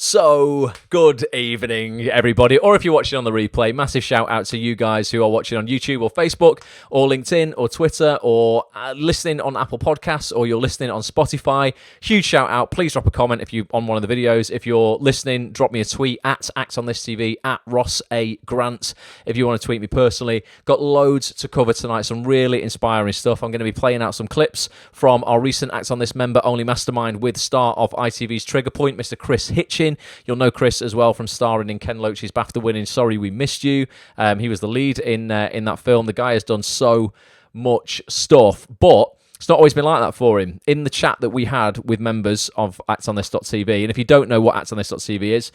So, good evening, everybody. Or if you're watching on the replay, massive shout out to you guys who are watching on YouTube or Facebook or LinkedIn or Twitter or listening on Apple Podcasts or you're listening on Spotify. Huge shout out. Please drop a comment if you're on one of the videos. If you're listening, drop me a tweet at ActOnThisTV, at Ross A. Grant, if you want to tweet me personally. Got loads to cover tonight, some really inspiring stuff. I'm going to be playing out some clips from our recent Act on This member-only mastermind with star of ITV's Trigger Point, Mr. Kris Hitchen. You'll know Kris as well from starring in Ken Loach's BAFTA-winning Sorry We Missed You. He was the lead in that film. The guy has done so much stuff, but it's not always been like that for him. In the chat that we had with members of ActOnThis.tv, and if you don't know what ActOnThis.tv is,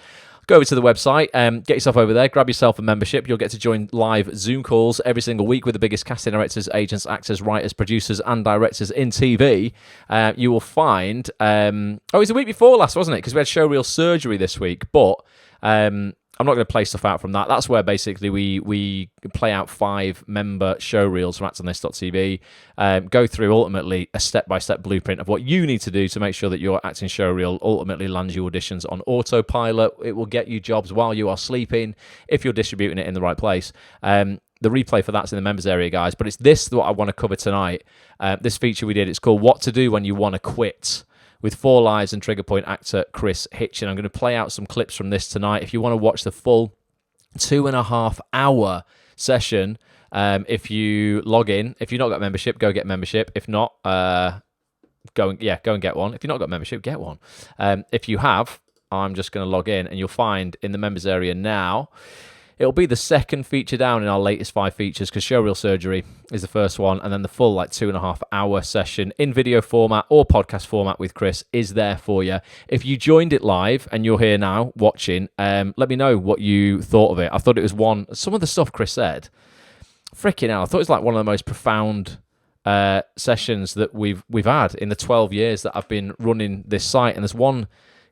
go over to the website, get yourself over there, grab yourself a membership. You'll get to join live Zoom calls every single week with the biggest casting directors, agents, actors, writers, producers, and directors in TV. You will find... it was the week before last, wasn't it? Because we had Showreel Surgery this week, but... I'm not going to play stuff out from that. That's where basically we play out 5 member showreels from ActOnThis.tv, go through ultimately a step-by-step blueprint of what you need to do to make sure that your acting showreel ultimately lands you auditions on autopilot. It will get you jobs while you are sleeping if you're distributing it in the right place. The replay for that's in the members area, guys, but it's this what I want to cover tonight. This feature we did, it's called What to Do When You Want to Quit, with 4 Lives and Trigger Point actor Kris Hitchen. I'm going to play out some clips from this tonight. If you want to watch the full 2.5 hour session, if you log in, if you've not got membership, go get membership. If not, go and get one. If you've not got membership, get one. If you have, I'm just going to log in, and you'll find in the members area now, it'll be the second feature down in our latest 5 features, because Showreel Surgery is the first one, and then the full 2.5 hour session in video format or podcast format with Kris is there for you. If you joined it live and you're here now watching, let me know what you thought of it. I thought it was some of the stuff Kris said, freaking hell, I thought it was one of the most profound sessions that we've had in the 12 years that I've been running this site. And there's one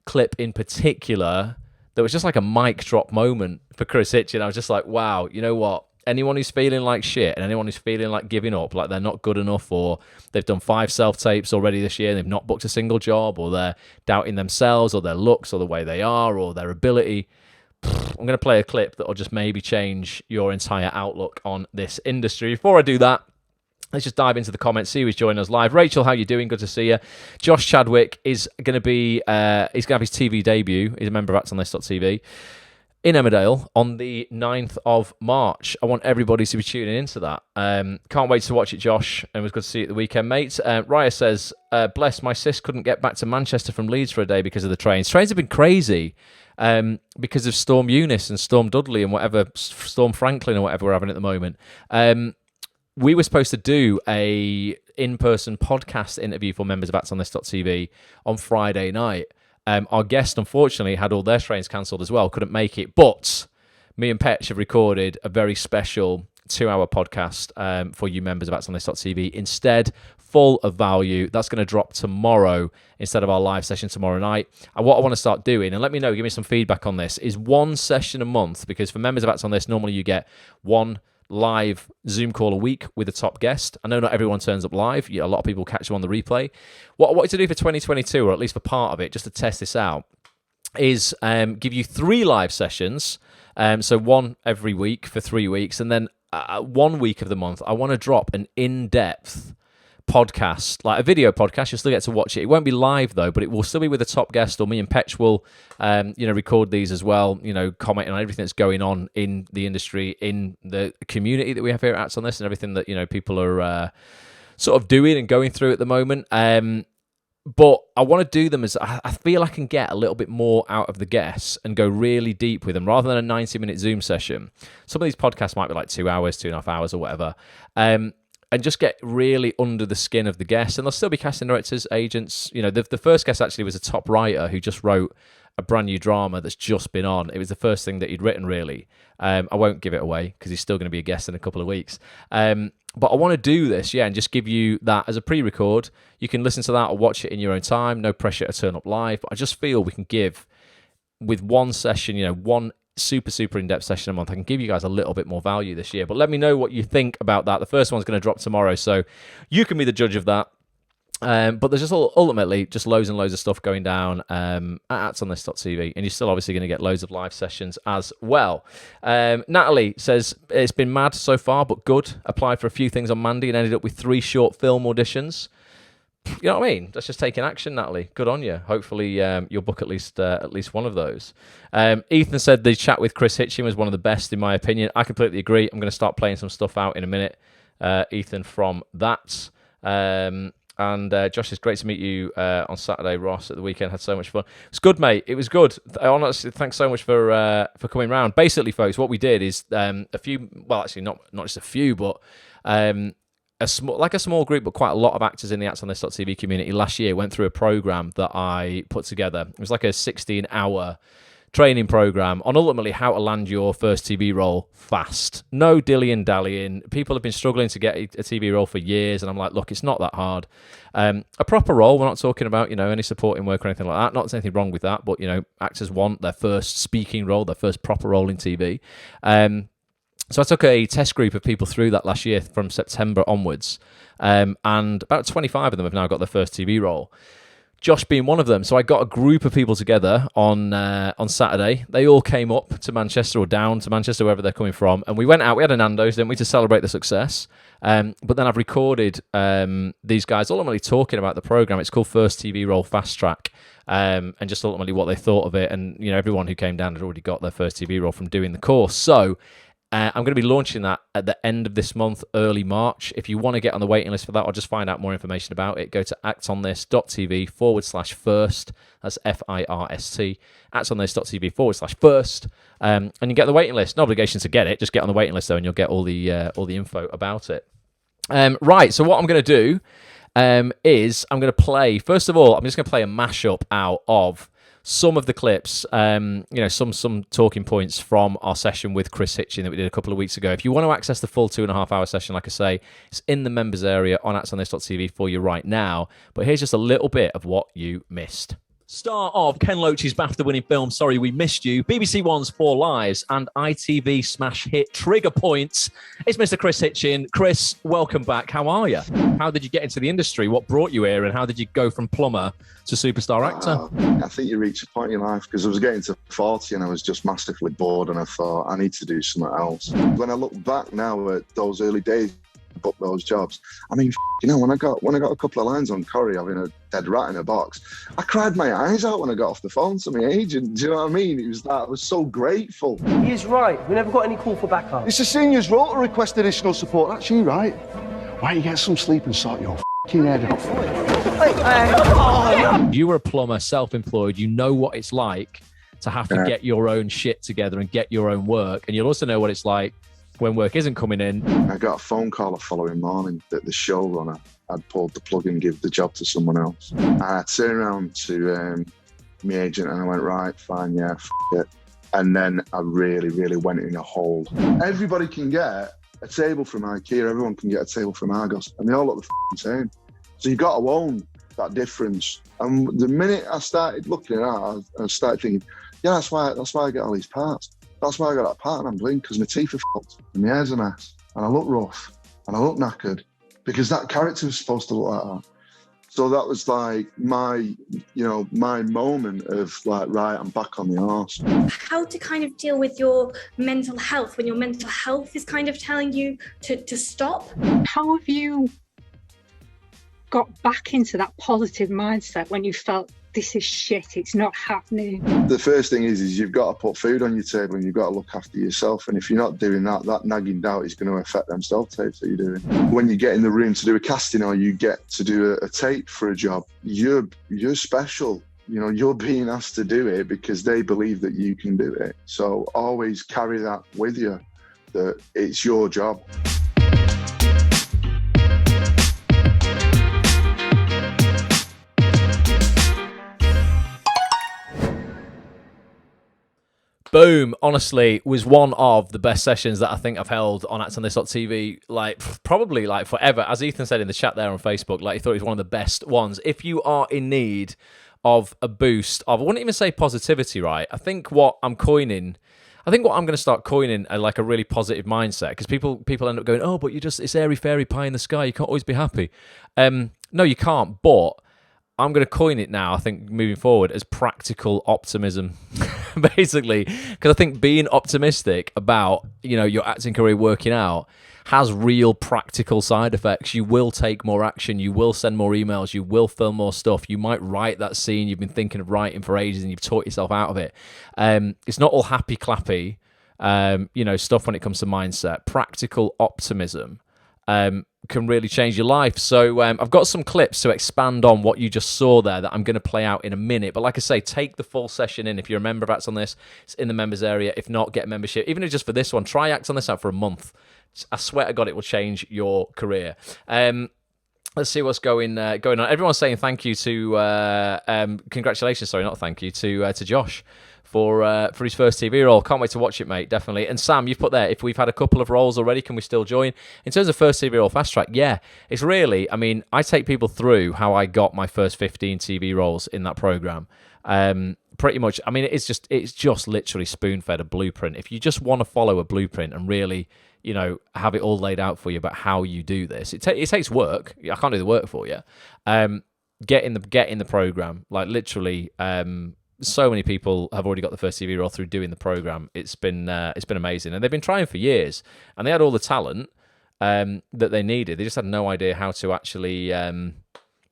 clip in particular that was just like a mic drop moment for Kris Hitchen. I was just like, wow, you know what? Anyone who's feeling like shit and anyone who's feeling like giving up, like they're not good enough, or they've done 5 self-tapes already this year and they've not booked a single job, or they're doubting themselves or their looks or the way they are or their ability, I'm going to play a clip that will just maybe change your entire outlook on this industry. Before I do that, let's just dive into the comments, see who's joining us live. Rachel, how you doing? Good to see you. Josh Chadwick is going to be, he's going to have his TV debut. He's a member of ActOnThis.tv in Emmerdale on the 9th of March. I want everybody to be tuning into that. Can't wait to watch it, Josh. And it was good to see you at the weekend, mate. Raya says, bless, my sis couldn't get back to Manchester from Leeds for a day because of the trains. Trains have been crazy because of Storm Eunice and Storm Dudley and whatever, Storm Franklin or whatever we're having at the moment. We were supposed to do a in-person podcast interview for members of ActOnThis.tv on Friday night. Our guest, unfortunately, had all their trains cancelled as well, couldn't make it. But me and Petch have recorded a very special 2-hour podcast for you members of ActOnThis.tv instead, full of value. That's going to drop tomorrow instead of our live session tomorrow night. And what I want to start doing, and let me know, give me some feedback on this, is 1 session a month, because for members of ActOnThis, normally you get 1 live Zoom call a week with a top guest. I know not everyone turns up live. A lot of people catch them on the replay. What I wanted to do for 2022, or at least for part of it, just to test this out, is give you 3 live sessions. So 1 every week for 3 weeks. And then 1 week of the month, I want to drop an in-depth podcast, like a video podcast. You'll still get to watch it. It won't be live though, but it will still be with a top guest, or me and Petch will record these as well, commenting on everything that's going on in the industry, in the community that we have here at Acts on This, and everything that people are sort of doing and going through at the moment. But I want to do them as I feel I can get a little bit more out of the guests and go really deep with them rather than a 90-minute Zoom session. Some of these podcasts might be like 2 hours, 2.5 hours or whatever. And just get really under the skin of the guests. And there'll still be casting directors, agents. The first guest actually was a top writer who just wrote a brand new drama that's just been on. It was the first thing that he'd written, really. I won't give it away because he's still going to be a guest in a couple of weeks. But I want to do this, and just give you that as a pre-record. You can listen to that or watch it in your own time. No pressure to turn up live. But I just feel we can give, with 1 session, 1 super in-depth session a month, I can give you guys a little bit more value this year. But let me know what you think about that. The first one's going to drop tomorrow, so you can be the judge of that. But there's just ultimately just loads and loads of stuff going down at actsonthis.tv, and you're still obviously going to get loads of live sessions as well. Natalie says, it's been mad so far, but good. Applied for a few things on Mandy and ended up with 3 short film auditions. You know what I mean? That's just taking action, Natalie. Good on you. Hopefully you'll book at least one of those. Ethan said the chat with Kris Hitchen was one of the best, in my opinion. I completely agree. I'm going to start playing some stuff out in a minute, Ethan, from that. And Josh, it's great to meet you on Saturday. Ross, at the weekend, had so much fun. It's good, mate. It was good. Honestly, thanks so much for coming round. Basically, folks, what we did is a few. Well, actually, not just a few, but a small group, but quite a lot of actors in the actsonthis.tv community last year went through a program that I put together. It was like a 16-hour training program on ultimately how to land your first TV role fast. No dilly-and-dallying. People have been struggling to get a TV role for years, and I'm like, look, it's not that hard. A proper role, we're not talking about, any supporting work or anything like that. Not there's anything wrong with that, but, actors want their first speaking role, their first proper role in TV. So I took a test group of people through that last year from September onwards, and about 25 of them have now got their first TV role. Josh being one of them. So I got a group of people together on Saturday. They all came up to Manchester or down to Manchester, wherever they're coming from, and we went out. We had a Nando's, didn't we, to celebrate the success. But then I've recorded these guys ultimately talking about the program. It's called First TV Role Fast Track, and just ultimately what they thought of it. And everyone who came down had already got their first TV role from doing the course. So I'm going to be launching that at the end of this month, early March. If you want to get on the waiting list for that or just find out more information about it, go to actsonthis.tv/first. That's FIRST. actsonthis.tv/first. And you get the waiting list. No obligation to get it. Just get on the waiting list, though, and you'll get all the info about it. Right, so what I'm going to do is I'm going to play, first of all, I'm just going to play a mashup out of some of the clips, some talking points from our session with Kris Hitchen that we did a couple of weeks ago. If you want to access the full 2.5-hour session, like I say, it's in the members area on actsonthis.tv for you right now. But here's just a little bit of what you missed. Star of Ken Loach's BAFTA-winning film Sorry We Missed You, BBC One's Four Lives, and ITV smash hit Trigger Points. It's Mr. Kris Hitchen. Kris, welcome back. How are you? How did you get into the industry? What brought you here, and how did you go from plumber to superstar actor? I think you reach a point in your life, because I was getting to 40 and I was just massively bored, and I thought, I need to do something else. When I look back now at those early days, book those jobs. I mean, when I got a couple of lines on Corrie having a dead rat in a box, I cried my eyes out when I got off the phone to my agent. Do you know what I mean? It was that I was so grateful. He is right. We never got any call for backup. It's the seniors' role to request additional support. That's you, right? Why don't you get some sleep and sort your f***ing head out? You were a plumber, self-employed. You know what it's like to have to get your own shit together and get your own work, and you'll also know what it's like when work isn't coming in. I got a phone call the following morning that the showrunner had pulled the plug and give the job to someone else. And I turned around to my agent and I went, right, fine, yeah, it. And then I really, really went in a hole. Everybody can get a table from IKEA, everyone can get a table from Argos, and they all look the same. So you've got to own that difference. And the minute I started looking at that, I started thinking, yeah, that's why I get all these parts. That's why I got that part and I'm blind, because my teeth are fucked and my hair's a mess and I look rough and I look knackered, because that character was supposed to look like that. So that was like my moment of like, right, I'm back on the arse. How to kind of deal with your mental health when your mental health is kind of telling you to stop. How have you got back into that positive mindset when you felt this is shit, it's not happening? The first thing is you've got to put food on your table and you've got to look after yourself. And if you're not doing that, that nagging doubt is going to affect them self-tapes that you're doing. When you get in the room to do a casting or you get to do a tape for a job, you're special. You're being asked to do it because they believe that you can do it. So always carry that with you, that it's your job. Boom, honestly, was one of the best sessions that I think I've held on actsonthis.tv, probably forever. As Ethan said in the chat there on Facebook, he thought it was one of the best ones. If you are in need of a boost of, I wouldn't even say positivity, right? I think what I'm coining, I think what I'm going to start coining like a really positive mindset, because people end up going, oh, but it's airy fairy pie in the sky. You can't always be happy. No, you can't. But I'm going to coin it now, I think, moving forward, as practical optimism, basically, because I think being optimistic about, your acting career working out has real practical side effects. You will take more action. You will send more emails. You will film more stuff. You might write that scene you've been thinking of writing for ages and you've taught yourself out of it. It's not all happy clappy, stuff when it comes to mindset. Practical optimism can really change your life. So I've got some clips to expand on what you just saw there that I'm going to play out in a minute. But like I say, take the full session in. If you're a member of Acts on This, it's in the members area. If not, get a membership. Even if just for this one, try Acts on This out for a month. I swear to God, it will change your career. Let's see what's going on. Everyone's saying thank you to congratulations. Sorry, not thank you to Josh for his first TV role. Can't wait to watch it, mate. Definitely. And Sam, you've put there, if we've had a couple of roles already, can we still join? In terms of first TV role fast track, yeah, it's really. I mean, I take people through how I got my first 15 TV roles in that program. Pretty much. I mean, it's just literally spoon-fed a blueprint. If you just want to follow a blueprint and really, have it all laid out for you about how you do this, it takes work. I can't do the work for you. Get in the program. Like literally, so many people have already got the first TV role through doing the program. It's been amazing, and they've been trying for years, and they had all the talent that they needed. They just had no idea how to actually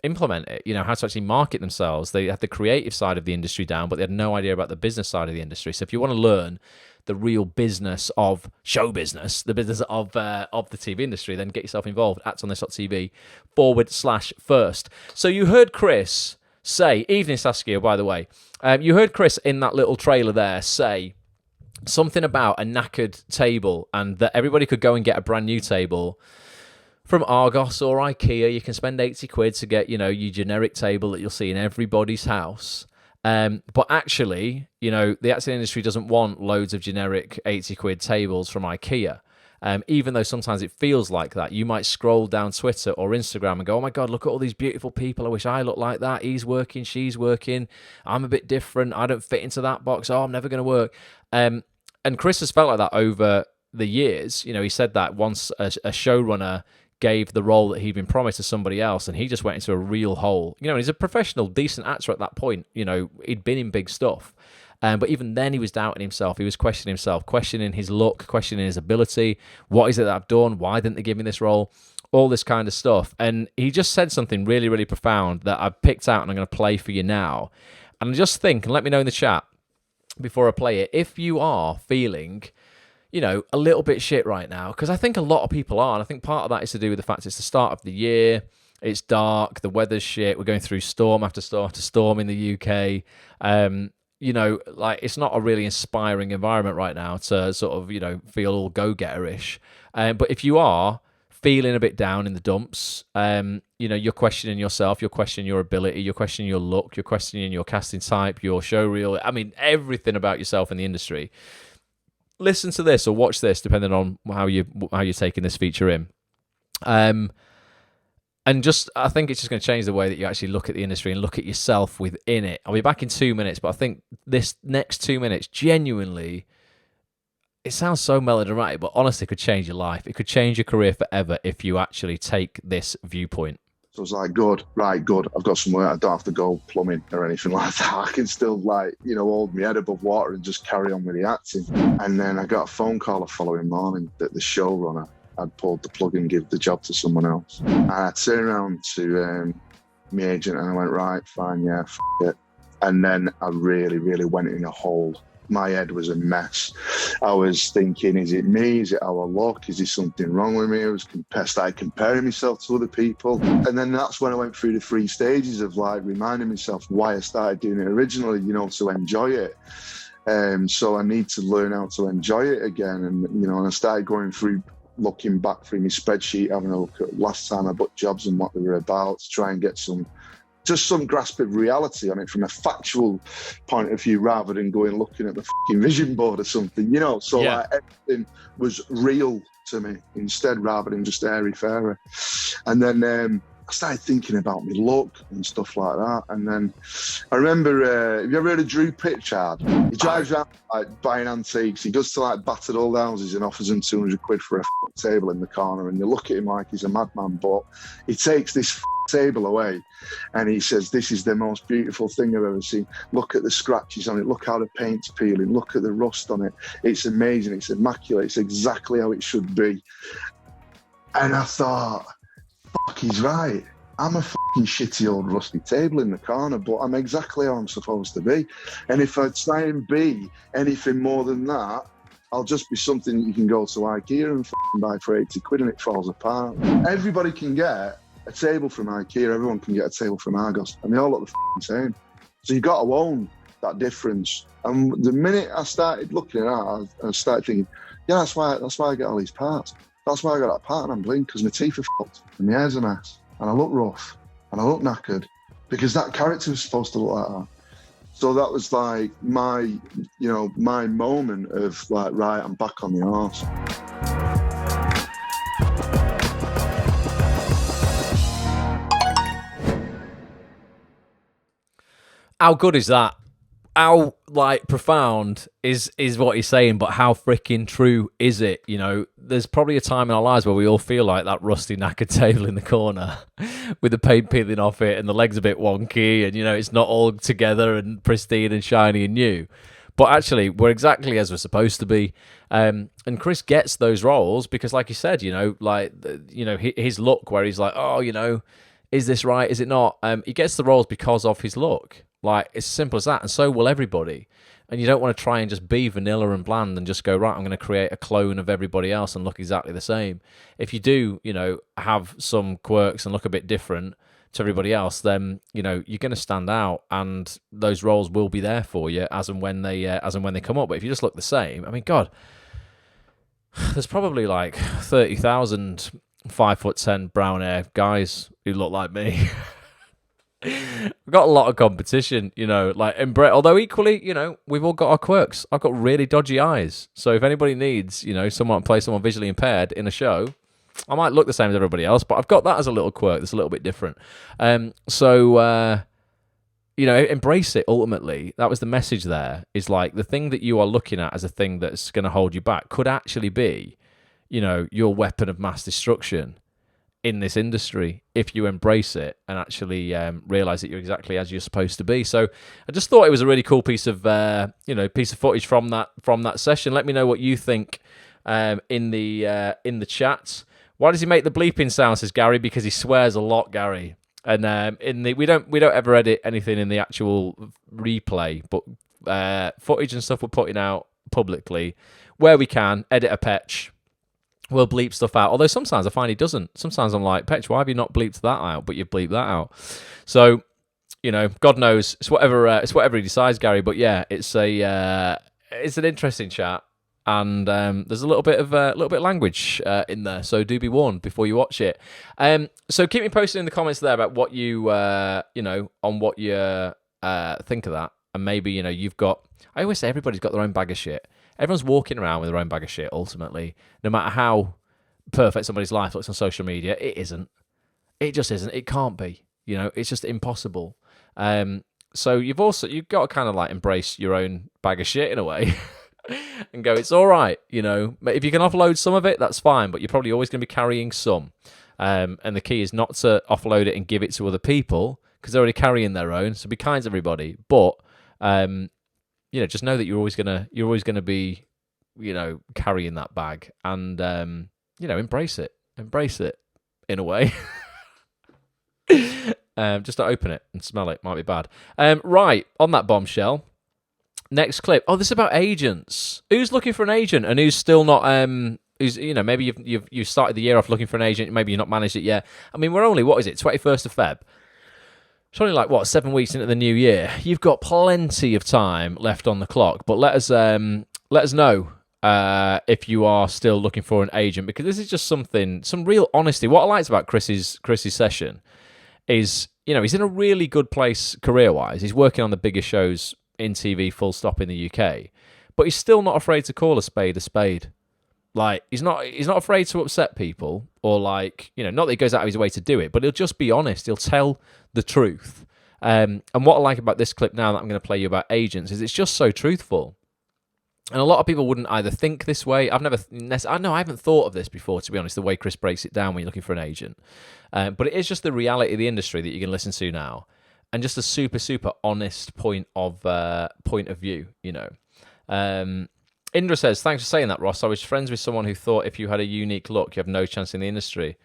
implement it, how to actually market themselves. They had the creative side of the industry down, but they had no idea about the business side of the industry. So if you want to learn the real business of show business, the business of the TV industry, then get yourself involved. actonthis.tv/first. So you heard Kris say, evening Saskia, by the way, you heard Kris in that little trailer there say something about a knackered table and that everybody could go and get a brand new table from Argos or IKEA. You can spend 80 quid to get, your generic table that you'll see in everybody's house. But actually, the acting industry doesn't want loads of generic 80 quid tables from IKEA. Even though sometimes it feels like that. You might scroll down Twitter or Instagram and go, oh my God, look at all these beautiful people. I wish I looked like that. He's working, she's working. I'm a bit different. I don't fit into that box. Oh, I'm never going to work. And Kris has felt like that over the years. He said that once a showrunner gave the role that he'd been promised to somebody else, and he just went into a real hole. He's a professional, decent actor at that point. He'd been in big stuff. But even then, he was doubting himself. He was questioning himself, questioning his look, questioning his ability. What is it that I've done? Why didn't they give me this role? All this kind of stuff. And he just said something really, really profound that I've picked out and I'm going to play for you now. And just think, and let me know in the chat before I play it, if you are feeling a little bit shit right now, because I think a lot of people are, and I think part of that is to do with the fact it's the start of the year, it's dark, the weather's shit, we're going through storm after storm after storm in the UK. It's not a really inspiring environment right now to sort of, feel all go-getter-ish. But if you are feeling a bit down in the dumps, you're questioning yourself, you're questioning your ability, you're questioning your look, you're questioning your casting type, your show reel, everything about yourself in the industry. Listen to this or watch this, depending on how you're taking this feature in. And I think it's just going to change the way that you actually look at the industry and look at yourself within it. I'll be back in 2 minutes, but I think this next 2 minutes, genuinely, it sounds so melodramatic, but honestly, it could change your life. It could change your career forever if you actually take this viewpoint. So I was like, good. I've got somewhere. I don't have to go plumbing or anything like that. I can still hold my head above water and just carry on with the acting. And then I got a phone call the following morning that the showrunner had pulled the plug and give the job to someone else. And I turned around to my agent and I went, right, fine, yeah, it. And then I really, really went in a hole. My head was a mess. I was thinking, is it me? Is it our luck? Is there something wrong with me? I started comparing myself to other people. And then that's when I went through the 3 stages of reminding myself why I started doing it originally, to enjoy it. So I need to learn how to enjoy it again. And, I started going through, looking back through my spreadsheet, having a look at last time I booked jobs and what they were about to try and get some grasp of reality on it from a factual point of view, rather than looking at the fucking vision board or something, So yeah. Everything was real to me instead, rather than just airy fairy. And then I started thinking about my look and stuff like that. And then I remember, have you ever heard of Drew Pritchard? He drives around like buying antiques. He goes to like battered old houses and offers them 200 quid for a table in the corner. And you look at him like he's a madman, but he takes this table away and he says, this is the most beautiful thing I've ever seen. Look at the scratches on it. Look how the paint's peeling. Look at the rust on it. It's amazing. It's immaculate. It's exactly how it should be. And I thought, fuck, he's right. I'm a fucking shitty old rusty table in the corner, but I'm exactly how I'm supposed to be. And if I try and be anything more than that, I'll just be something you can go to IKEA and fucking buy for 80 quid and it falls apart. Everybody can get a table from IKEA, everyone can get a table from Argos, and they all look the fucking same. So you've got to own that difference. And the minute I started looking at that, I started thinking, yeah, that's why I get all these parts. That's why I got that part and I'm blind, because my teeth are fucked and my hair's a mess and I look rough and I look knackered, because that character was supposed to look like that. So that was like my moment of like, right, I'm back on the horse. How good is that? How like profound is what he's saying, but how freaking true is it? You know, there's probably a time in our lives where we all feel like that rusty knackered table in the corner with the paint peeling off it and the legs a bit wonky and, you know, it's not all together and pristine and shiny and new. But actually, we're exactly as we're supposed to be. And Kris gets those roles because, like you said, you know, like, you know, his look where he's like, oh, you know, is this right? Is it not? He gets the roles because of his look. Like, it's as simple as that, and so will everybody. And you don't want to try and just be vanilla and bland and just go, right, I'm going to create a clone of everybody else and look exactly the same. If you do, you know, have some quirks and look a bit different to everybody else, then, you know, you're going to stand out, and those roles will be there for you as and when they come up. But if you just look the same, I mean, God, there's probably like 30,000 5'10" brown hair guys who look like me. We've got a lot of competition, you know, like, although equally, you know, we've all got our quirks. I've got really dodgy eyes. So if anybody needs, you know, someone to play someone visually impaired in a show, I might look the same as everybody else, but I've got that as a little quirk that's a little bit different. So, you know, embrace it ultimately. That was the message there, is like the thing that you are looking at as a thing that's going to hold you back could actually be, you know, your weapon of mass destruction in this industry if you embrace it and actually realize that you're exactly as you're supposed to be. So I just thought it was a really cool piece of piece of footage from that session. Let me know what you think in the chat. Why does he make the bleeping sound, says Gary? Because he swears a lot, Gary. And we don't ever edit anything in the actual replay, but footage and stuff we're putting out publicly where we can. Edit a Petch will bleep stuff out. Although sometimes I find he doesn't. Sometimes I'm like, Petch, why have you not bleeped that out? But you've bleeped that out. So, you know, God knows. It's whatever he decides, Gary. But yeah, it's an interesting chat, and there's a little bit of language in there. So do be warned before you watch it. So keep me posted in the comments there about what you on what you think of that, and maybe, you know, you've got. I always say everybody's got their own bag of shit. Everyone's walking around with their own bag of shit, ultimately. No matter how perfect somebody's life looks on social media, it isn't. It just isn't. It can't be. You know, it's just impossible. So you've got to kind of like embrace your own bag of shit in a way and go, it's all right. You know, if you can offload some of it, that's fine, but you're probably always going to be carrying some. And the key is not to offload it and give it to other people because they're already carrying their own. So be kind to everybody. But, you know, just know that you're always gonna be, you know, carrying that bag, and you know, embrace it in a way. Just don't open it and smell it. Might be bad. Right, on that bombshell. Next clip. Oh, this is about agents. Who's looking for an agent and who's still not? Who's, you know, maybe you've started the year off looking for an agent. Maybe you've not managed it yet. I mean, we're only 21st of Feb. It's only like 7 weeks into the new year. You've got plenty of time left on the clock. But let us know if you are still looking for an agent, because this is just some real honesty. What I liked about Kris's session is, you know, he's in a really good place career-wise. He's working on the biggest shows in TV, full stop, in the UK. But he's still not afraid to call a spade a spade. Like, he's not afraid to upset people, or like, not that he goes out of his way to do it, but he'll just be honest. He'll tell the truth. And what I like about this clip now that I'm going to play you about agents is it's just so truthful. And a lot of people wouldn't either think this way. I haven't thought of this before, to be honest, the way Kris breaks it down when you're looking for an agent. But it is just the reality of the industry that you can listen to now, and just a super, super honest point of view, Indra says, thanks for saying that, Ross. I was friends with someone who thought if you had a unique look, you have no chance in the industry.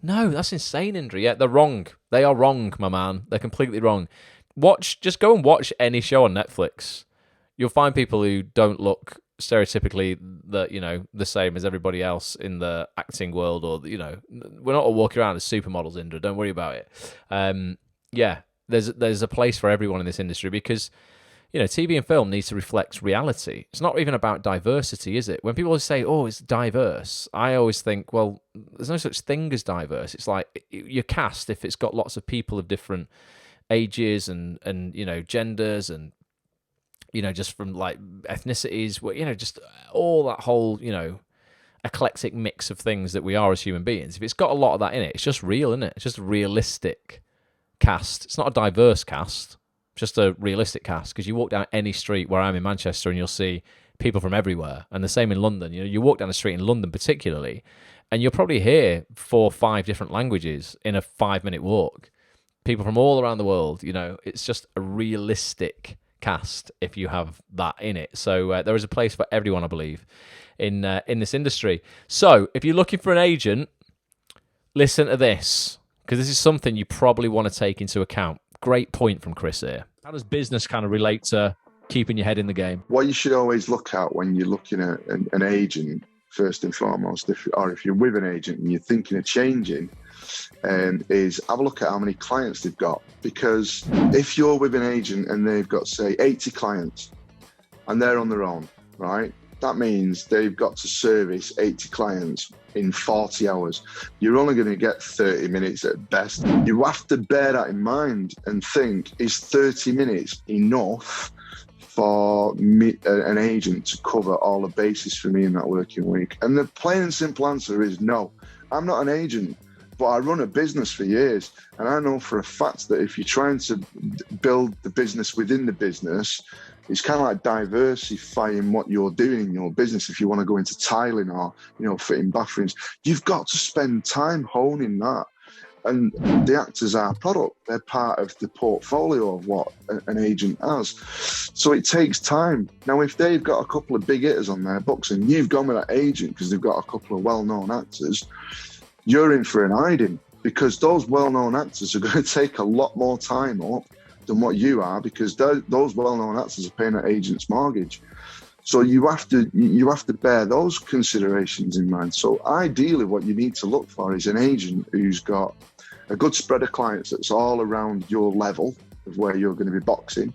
No, that's insane, Indra. Yeah, they're wrong. They are wrong, my man. They're completely wrong. Just go and watch any show on Netflix. You'll find people who don't look stereotypically the same as everybody else in the acting world, or we're not all walking around as supermodels, Indra. Don't worry about it. Yeah, there's a place for everyone in this industry, because TV and film needs to reflect reality. It's not even about diversity, is it? When people say, "Oh, it's diverse," I always think, well, there's no such thing as diverse. It's like your cast, if it's got lots of people of different ages and genders and just from like ethnicities, just all that whole eclectic mix of things that we are as human beings. If it's got a lot of that in it, it's just real, isn't it? It's just a realistic cast. It's not a diverse cast. Just a realistic cast, because you walk down any street where I'm in Manchester and you'll see people from everywhere, and the same in London. You walk down the street in London particularly, and you'll probably hear 4 or 5 different languages in a 5-minute walk. People from all around the world. It's just a realistic cast if you have that in it. So there is a place for everyone, I believe, in this industry. So if you're looking for an agent, listen to this, because this is something you probably want to take into account. Great point from Kris here. How does business kind of relate to keeping your head in the game? What you should always look at when you're looking at an agent, first and foremost, if you're with an agent and you're thinking of changing, is have a look at how many clients they've got. Because if you're with an agent and they've got, say, 80 clients and they're on their own, right? That means they've got to service 80 clients in 40 hours. You're only going to get 30 minutes at best. You have to bear that in mind and think, is 30 minutes enough for an agent to cover all the bases for me in that working week? And the plain and simple answer is no. I'm not an agent, but I run a business for years. And I know for a fact that if you're trying to build the business within the business, it's kind of like diversifying what you're doing in your business. If you want to go into tiling or, fitting bathrooms, you've got to spend time honing that. And the actors are product. They're part of the portfolio of what an agent has. So it takes time. Now, if they've got a couple of big hitters on their books and you've gone with that agent because they've got a couple of well-known actors, you're in for an hiding, because those well-known actors are going to take a lot more time up than what you are, because those well-known actors are paying that agent's mortgage. So you have to bear those considerations in mind. So ideally, what you need to look for is an agent who's got a good spread of clients that's all around your level of where you're going to be boxing,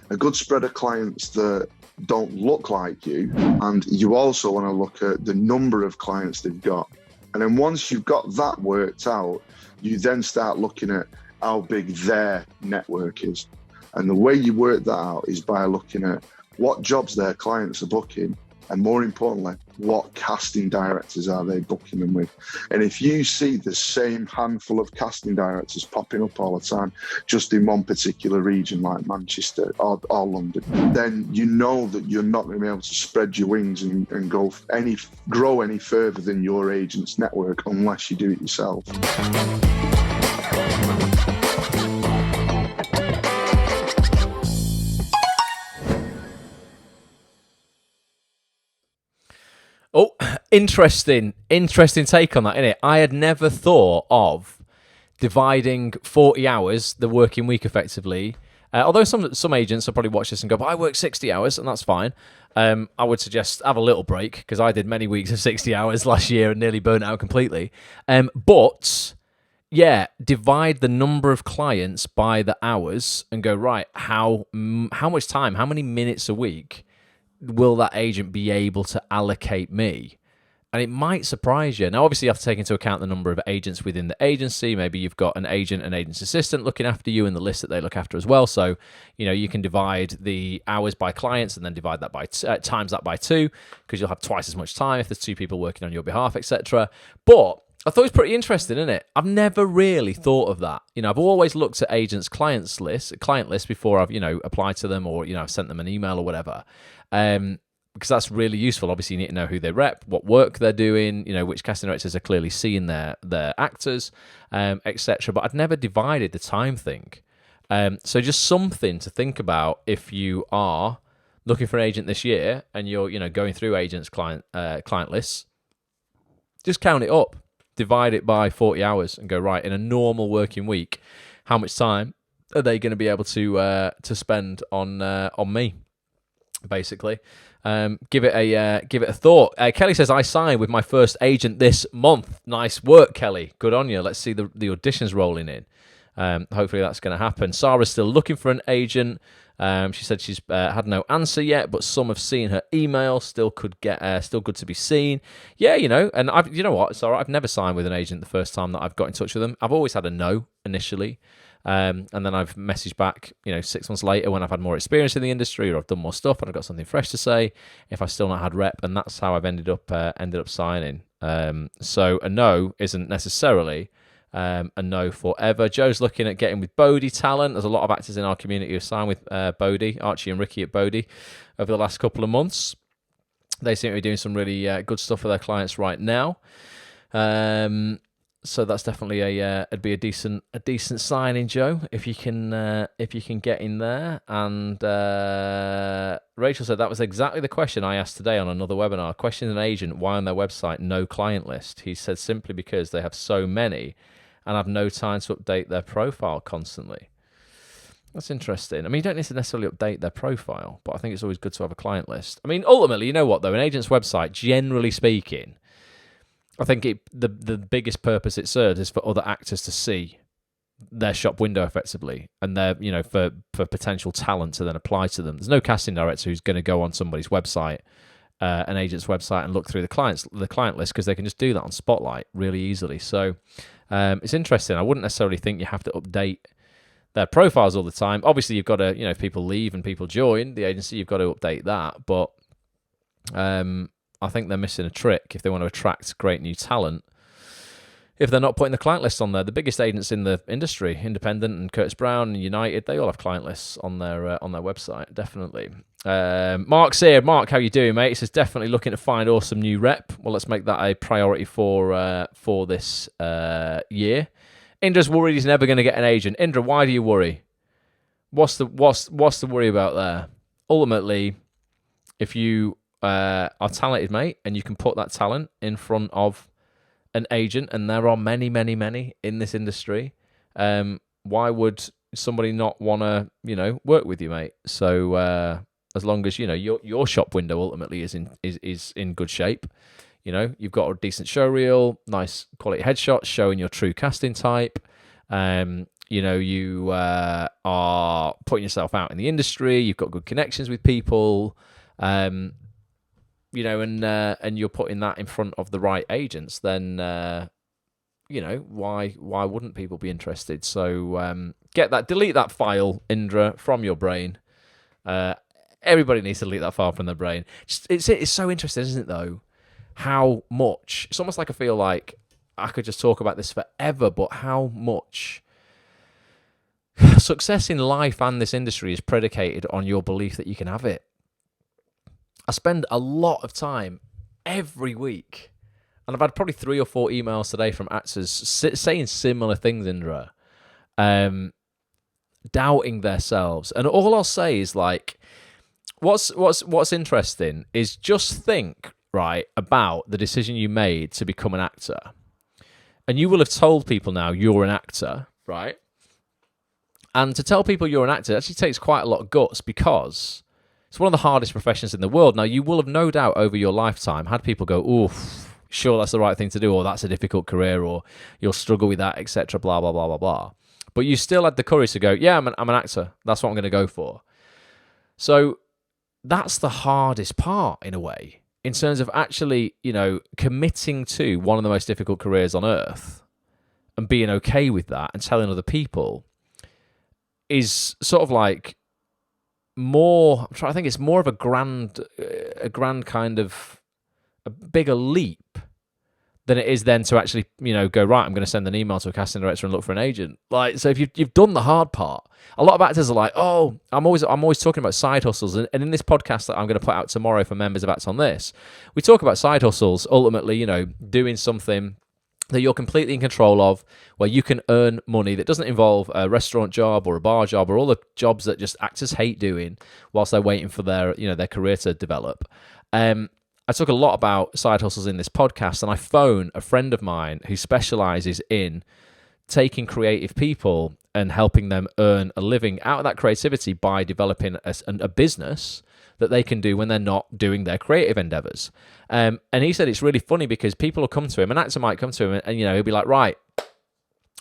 a good spread of clients that don't look like you, and you also want to look at the number of clients they've got. And then once you've got that worked out, you then start looking at how big their network is. And the way you work that out is by looking at what jobs their clients are booking, and more importantly, what casting directors are they booking them with. And if you see the same handful of casting directors popping up all the time, just in one particular region like Manchester or London, then you know that you're not going to be able to spread your wings and grow any further than your agent's network unless you do it yourself. Oh, interesting take on that, innit? I had never thought of dividing 40 hours, the working week, effectively. Although some agents will probably watch this and go, but I work 60 hours, and that's fine. I would suggest have a little break, because I did many weeks of 60 hours last year and nearly burnt out completely. But yeah, divide the number of clients by the hours and go, right, how much time, how many minutes a week will that agent be able to allocate me? And it might surprise you. Now, obviously, you have to take into account the number of agents within the agency. Maybe you've got an agent, an agent's assistant looking after you, and the list that they look after as well. So, you can divide the hours by clients and then divide that by times that by 2, because you'll have twice as much time if there's 2 people working on your behalf, etc. But I thought it was pretty interesting, isn't it? I've never really thought of that. I've always looked at agents' client list before I've, applied to them, or, I've sent them an email or whatever. Because that's really useful. Obviously, you need to know who they rep, what work they're doing, which casting directors are clearly seeing their actors, etc. But I'd never divided the time thing. So just something to think about if you are looking for an agent this year and you're, going through agents' client lists. Just count it up, divide it by 40 hours, and go, right, in a normal working week, how much time are they going to be able to spend on me, basically. Give it a thought. Kelly says, I signed with my first agent this month. Nice work, Kelly. Good on you. Let's see the auditions rolling in. Hopefully that's going to happen. Sarah's still looking for an agent. She said she's had no answer yet, but some have seen her email. Still good to be seen. Yeah, and you know what, Sarah, I've never signed with an agent the first time that I've got in touch with them. I've always had a no initially. And then I've messaged back, 6 months later when I've had more experience in the industry or I've done more stuff and I've got something fresh to say, if I've still not had rep, and that's how I've ended up signing. So a no isn't necessarily a no forever. Joe's looking at getting with Bodie talent. There's a lot of actors in our community who signed with Bodie, Archie and Ricky at Bodie, over the last couple of months. They seem to be doing some really good stuff for their clients right now. So that's definitely it'd be a decent signing, Joe, if you can get in there. And Rachel said that was exactly the question I asked today on another webinar. Question an agent why on their website no client list. He said simply because they have so many and have no time to update their profile constantly. That's interesting. I mean, you don't need to necessarily update their profile, but I think it's always good to have a client list. I mean, ultimately, you know what though, an agent's website, generally speaking, I think the biggest purpose it serves is for other actors to see their shop window effectively, and their for potential talent to then apply to them. There's no casting director who's going to go on somebody's website, an agent's website, and look through the client list, because they can just do that on Spotlight really easily. So it's interesting. I wouldn't necessarily think you have to update their profiles all the time. Obviously, you've got to if people leave and people join the agency, you've got to update that, but I think they're missing a trick if they want to attract great new talent. If they're not putting the client lists on there, the biggest agents in the industry, Independent and Curtis Brown and United, they all have client lists on their website, definitely. Mark's here. Mark, how you doing, mate? He says, definitely looking to find awesome new rep. Well, let's make that a priority for this year. Indra's worried he's never going to get an agent. Indra, why do you worry? What's the worry about there? Ultimately, if you are talented, mate, and you can put that talent in front of an agent, and there are many, many, many in this industry, why would somebody not want to, work with you, mate? So as long as your shop window ultimately is in good shape, you've got a decent show reel, nice quality headshots showing your true casting type. You are putting yourself out in the industry. You've got good connections with people. And you're putting that in front of the right agents, then why wouldn't people be interested? So delete that file, Indra, from your brain. Everybody needs to delete that file from their brain. It's so interesting, isn't it, though? How much, it's almost like I feel like I could just talk about this forever, but how much success in life and this industry is predicated on your belief that you can have it. I spend a lot of time every week, and I've had probably 3 or 4 emails today from actors saying similar things, Indra, doubting themselves. And all I'll say is, like, what's interesting is just think, right, about the decision you made to become an actor. And you will have told people now you're an actor, right? And to tell people you're an actor actually takes quite a lot of guts, because it's one of the hardest professions in the world. Now, you will have no doubt over your lifetime had people go, oof, sure, that's the right thing to do, or that's a difficult career, or you'll struggle with that, etc., blah, blah, blah, blah, blah. But you still had the courage to go, yeah, I'm an actor. That's what I'm going to go for. So that's the hardest part, in a way. in terms of actually, committing to one of the most difficult careers on earth and being okay with that and telling other people is sort of like I think it's more of a grand kind of a bigger leap than it is then to actually, go, right, I'm going to send an email to a casting director and look for an agent. Like, so if you've done the hard part, a lot of actors are like, oh, I'm always talking about side hustles. And in this podcast that I'm going to put out tomorrow for members of Acts on This, we talk about side hustles, ultimately, doing something that you're completely in control of, where you can earn money that doesn't involve a restaurant job or a bar job or all the jobs that just actors hate doing whilst they're waiting for their career to develop. I talk a lot about side hustles in this podcast, and I phone a friend of mine who specializes in taking creative people and helping them earn a living out of that creativity by developing a business that they can do when they're not doing their creative endeavors. And he said it's really funny because people will come to him, an actor might come to him and he'll be like, right,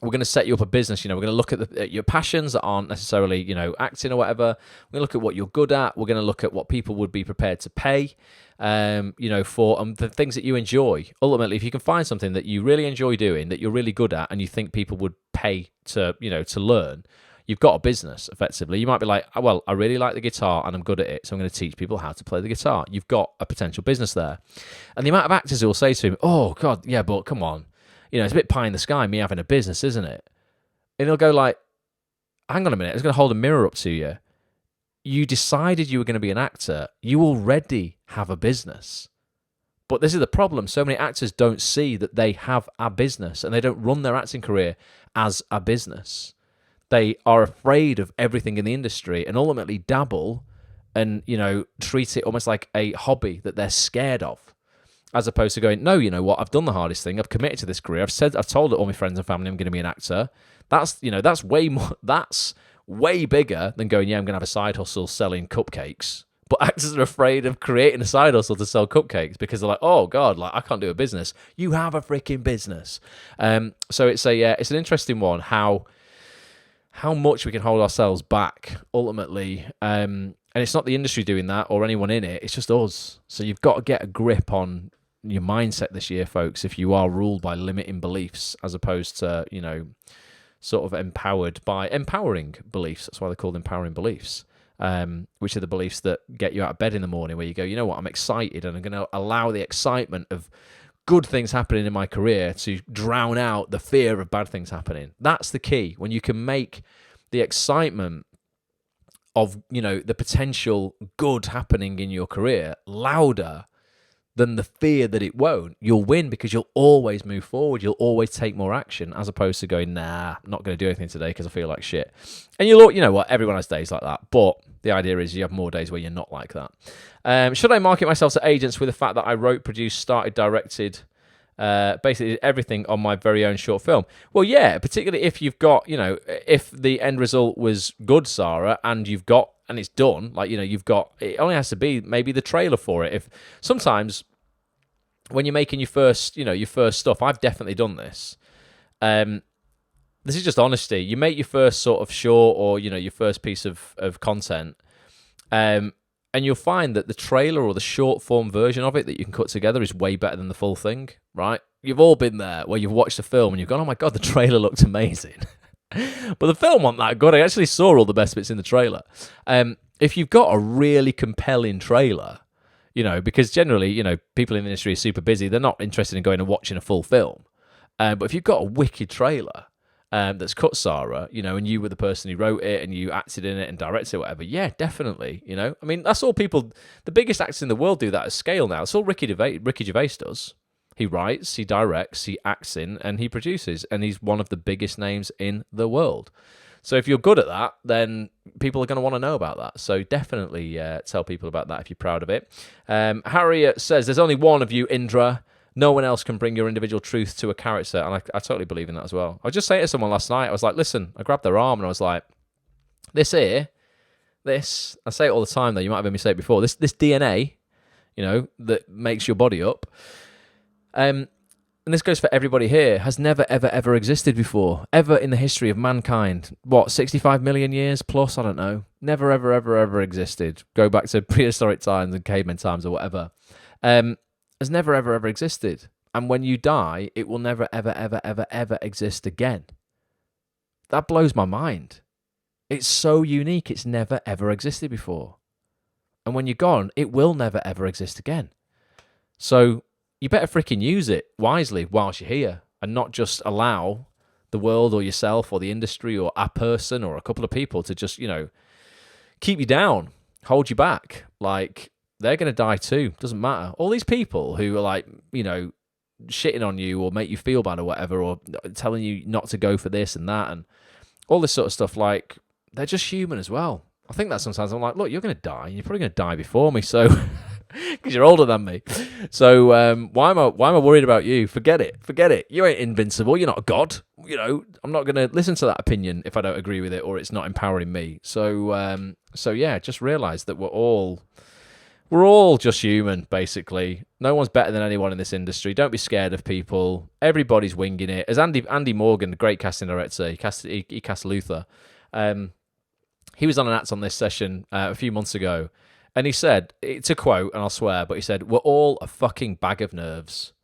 we're going to set you up a business. We're going to look at your passions that aren't necessarily, acting or whatever. We're going to look at what you're good at. We're going to look at what people would be prepared to pay, for the things that you enjoy. Ultimately, if you can find something that you really enjoy doing, that you're really good at, and you think people would pay to learn, you've got a business, effectively. You might be like, well, I really like the guitar and I'm good at it, so I'm going to teach people how to play the guitar. You've got a potential business there. And the amount of actors who will say to him, oh, God, yeah, but come on. It's a bit pie in the sky, me having a business, isn't it? And he'll go like, hang on a minute, I was going to hold a mirror up to you. You decided you were going to be an actor. You already have a business. But this is the problem. So many actors don't see that they have a business and they don't run their acting career as a business. They are afraid of everything in the industry and ultimately dabble and, treat it almost like a hobby that they're scared of. As opposed to going, no, you know what? I've done the hardest thing. I've committed to this career. I've told all my friends and family I'm going to be an actor. That's way more. That's way bigger than going, yeah, I'm going to have a side hustle selling cupcakes. But actors are afraid of creating a side hustle to sell cupcakes because they're like, oh God, like I can't do a business. You have a freaking business. So it's an interesting one. How much we can hold ourselves back ultimately. And it's not the industry doing that or anyone in it. It's just us. So you've got to get a grip on your mindset this year, folks, if you are ruled by limiting beliefs as opposed to, sort of empowered by empowering beliefs. That's why they're called empowering beliefs, which are the beliefs that get you out of bed in the morning where you go, you know what, I'm excited and I'm going to allow the excitement of good things happening in my career to drown out the fear of bad things happening. That's the key. When you can make the excitement of, the potential good happening in your career louder than the fear that it won't, you'll win because you'll always move forward. You'll always take more action as opposed to going, nah, I'm not going to do anything today because I feel like shit. And you know what? Everyone has days like that. But the idea is you have more days where you're not like that. Should I market myself to agents with the fact that I wrote, produced, started, directed, basically did everything on my very own short film? Well, yeah, particularly if you've got, if the end result was good, Sarah, and it's done, like, you've got, it only has to be maybe the trailer for it. If sometimes when you're making your first stuff, I've definitely done this. This is just honesty. You make your first sort of short or, your first piece of content, and you'll find that the trailer or the short form version of it that you can cut together is way better than the full thing, right? You've all been there where you've watched a film and you've gone, oh my God, the trailer looked amazing. But the film wasn't that good. I actually saw all the best bits in the trailer. If you've got a really compelling trailer, because generally, people in the industry are super busy. They're not interested in going and watching a full film. But if you've got a wicked trailer that's cut, Sarah, and you were the person who wrote it and you acted in it and directed it, whatever, yeah, definitely, I mean, that's all people, the biggest actors in the world do that at scale now. It's all Ricky Gervais does. He writes, he directs, he acts in, and he produces, and he's one of the biggest names in the world. So if you're good at that, then people are going to want to know about that. So definitely tell people about that if you're proud of it. Harriet says, there's only one of you, Indra. No one else can bring your individual truth to a character. And I totally believe in that as well. I was just saying to someone last night, I was like, listen, I grabbed their arm and I was like, I say it all the time though, you might have heard me say it before, this DNA, that makes your body up, and this goes for everybody here, has never, ever, ever existed before, ever in the history of mankind. 65 million years plus? I don't know. Never, ever, ever, ever existed. Go back to prehistoric times and caveman times or whatever. has never, ever, ever existed. And when you die, it will never, ever, ever, ever, ever exist again. That blows my mind. It's so unique. It's never, ever existed before. And when you're gone, it will never, ever exist again. So you better freaking use it wisely whilst you're here and not just allow the world or yourself or the industry or a person or a couple of people to just, keep you down, hold you back. Like, they're going to die too. Doesn't matter. All these people who are like, shitting on you or make you feel bad or whatever, or telling you not to go for this and that and all this sort of stuff, like, they're just human as well. I think that sometimes I'm like, look, you're going to die. You're probably going to die before me, so because you're older than me. So why am I worried about you? Forget it. You ain't invincible. You're not a god. I'm not going to listen to that opinion if I don't agree with it or it's not empowering me. So yeah, just realize that we're all just human, basically. No one's better than anyone in this industry. Don't be scared of people. Everybody's winging it. As Andy Morgan, the great casting director, he cast Luther. He was on an Act on This session a few months ago, and he said, it's a quote, and I'll swear, but he said, we're all a fucking bag of nerves.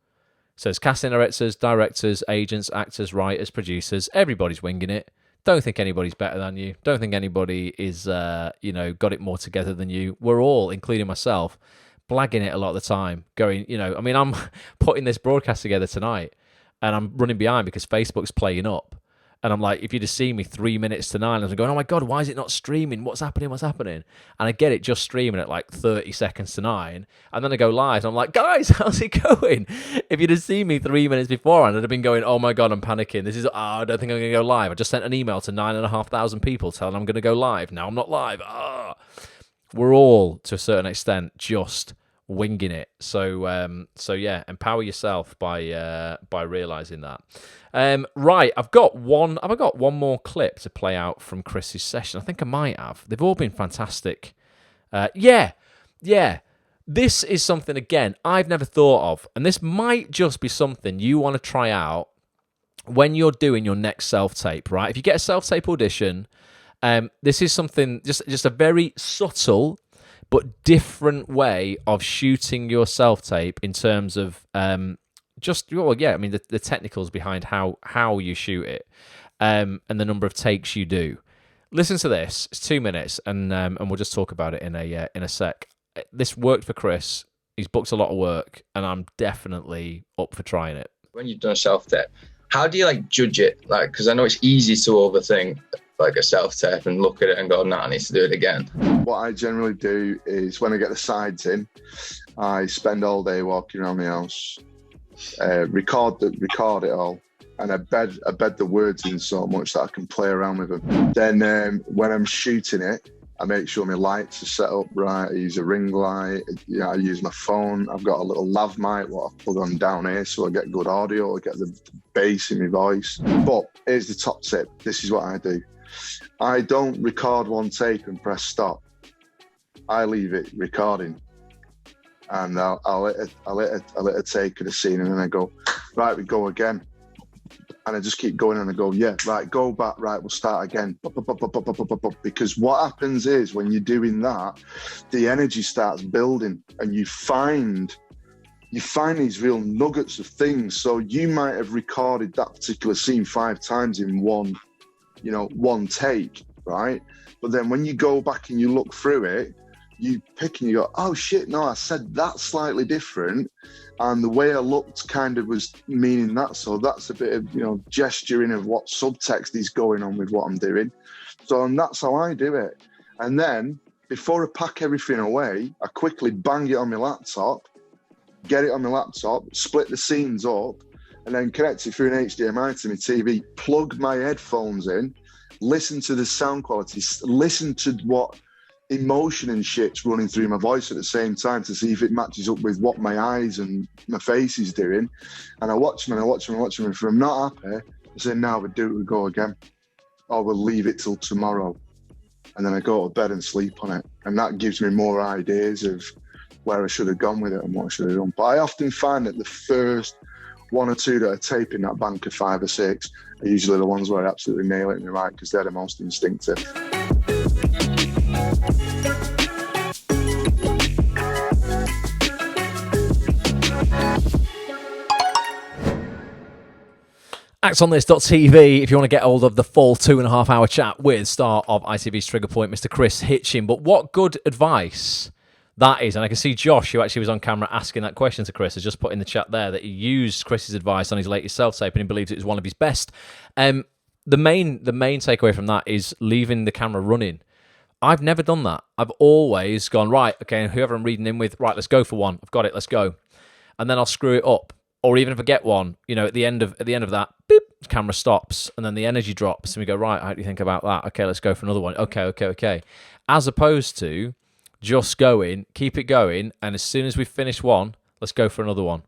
So it's casting directors, agents, actors, writers, producers, everybody's winging it. Don't think anybody's better than you. Don't think anybody is, got it more together than you. We're all, including myself, blagging it a lot of the time, going, I'm putting this broadcast together tonight, and I'm running behind because Facebook's playing up. And I'm like, if you'd have seen me 3 minutes to 9, I was going, oh my God, why is it not streaming? What's happening? And I get it just streaming at like 30 seconds to 9. And then I go live and I'm like, guys, how's it going? If you'd have seen me 3 minutes beforehand, I'd have been going, oh my God, I'm panicking. I don't think I'm going to go live. I just sent an email to 9,500 people telling I'm going to go live. Now I'm not live. We're all, to a certain extent, just winging it. So yeah, empower yourself by realizing that. Right, I've got one more clip to play out from Kris's session. I think I might have. They've all been fantastic. Yeah. This is something, again, I've never thought of, and this might just be something you want to try out when you're doing your next self-tape, right? If you get a self-tape audition, this is something, just a very subtle but different way of shooting your self-tape in terms of the technicals behind how you shoot it, and the number of takes you do. Listen to this. It's 2 minutes, and we'll just talk about it in a sec. This worked for Kris. He's booked a lot of work, and I'm definitely up for trying it. When you've done a self-tape, how do you judge it? Because I know it's easy to overthink a self-tape and look at it and go, nah, I need to do it again. What I generally do is when I get the sides in, I spend all day walking around the house, record it all, and I bed the words in so much that I can play around with them. Then when I'm shooting it, I make sure my lights are set up right. I use a ring light. I use my phone. I've got a little lav mic what I plug on down here so I get good audio. I get the bass in my voice. But here's the top tip. This is what I do. I don't record one take and press stop. I leave it recording, and I'll let it take of the scene, and then I go, right, we go again, and I just keep going, and I go, yeah, right, go back, right, we'll start again, because what happens is when you're doing that, the energy starts building, and you find these real nuggets of things. So you might have recorded that particular scene 5 times in one take, right? But then when you go back and you look through it, you pick and you go, oh shit, no, I said that slightly different, and the way I looked kind of was meaning that, so that's a bit of gesturing of what subtext is going on with what I'm doing. And that's how I do it. And then before I pack everything away, I quickly bang it on my laptop, get it on my laptop, split the scenes up, and then connect it through an HDMI to my TV, plug my headphones in, listen to the sound quality, listen to what emotion and shit's running through my voice at the same time to see if it matches up with what my eyes and my face is doing. And I watch them. If I'm not happy, I say, now we go again. Or we'll leave it till tomorrow. And then I go to bed and sleep on it. And that gives me more ideas of where I should have gone with it and what I should have done. But I often find that the first 1 or 2 that are taping that bank of 5 or 6 are usually the ones where I absolutely nail it and right, because they're the most instinctive. actonthis.tv if you want to get hold of the full 2.5 hour chat with star of ITV's Trigger Point, Mr. Kris Hitchen. But what good advice that is. And I can see Josh, who actually was on camera asking that question to Kris, has just put in the chat there that he used Chris's advice on his latest self-tape and he believes it was one of his best. The main takeaway from that is leaving the camera running. I've never done that. I've always gone, right, okay, whoever I'm reading in with, right, let's go for one. I've got it, let's go. And then I'll screw it up. Or even if I get one, at the end of that, beep, the camera stops, and then the energy drops, and we go, right, how do you think about that? Okay, let's go for another one. Okay. As opposed to just going, keep it going, and as soon as we finish one, let's go for another one.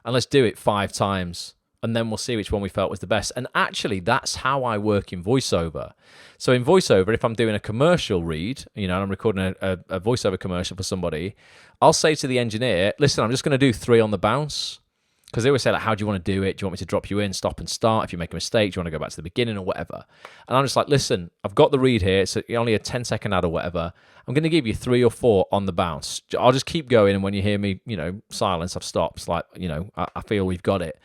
And let's do it 5 times, and then we'll see which one we felt was the best. And actually, that's how I work in voiceover. So in voiceover, if I'm doing a commercial read, and I'm recording a voiceover commercial for somebody, I'll say to the engineer, listen, I'm just going to do 3 on the bounce. Because they always say, like, how do you want to do it? Do you want me to drop you in, stop and start? If you make a mistake, do you want to go back to the beginning or whatever? And I'm just like, listen, I've got the read here. It's only a 10-second ad or whatever. I'm going to give you 3 or 4 on the bounce. I'll just keep going. And when you hear me, silence, I've stopped. It's like, I feel we've got it.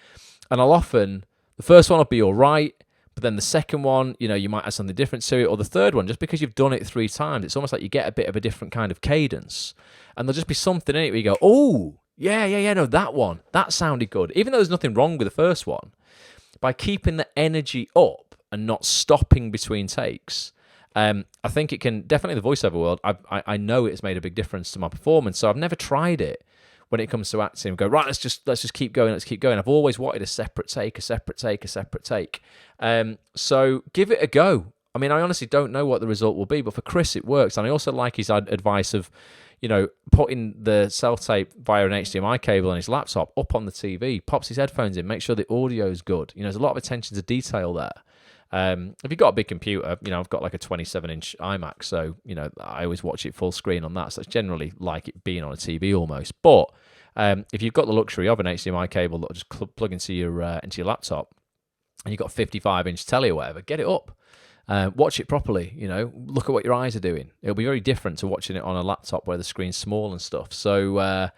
And I'll often, the first one will be all right. But then the second one, you might add something different to it. Or the third one, just because you've done it 3 times, it's almost like you get a bit of a different kind of cadence. And there'll just be something in it where you go, oh, yeah, no, that one. That sounded good. Even though there's nothing wrong with the first one, by keeping the energy up and not stopping between takes, I think it can, definitely in the voiceover world, I know it's made a big difference to my performance. So I've never tried it when it comes to acting. Go, right, let's just keep going, I've always wanted a separate take. So give it a go. I mean, I honestly don't know what the result will be, but for Kris, it works. And I also like his advice of, putting the self-tape via an HDMI cable on his laptop up on the TV, pops his headphones in, make sure the audio is good. There's a lot of attention to detail there. If you've got a big computer, I've got like a 27-inch iMac, so, I always watch it full screen on that. So it's generally like it being on a TV almost. But if you've got the luxury of an HDMI cable that'll just plug into your laptop, and you've got a 55-inch telly or whatever, get it up. Watch it properly, look at what your eyes are doing. It'll be very different to watching it on a laptop where the screen's small and stuff. So,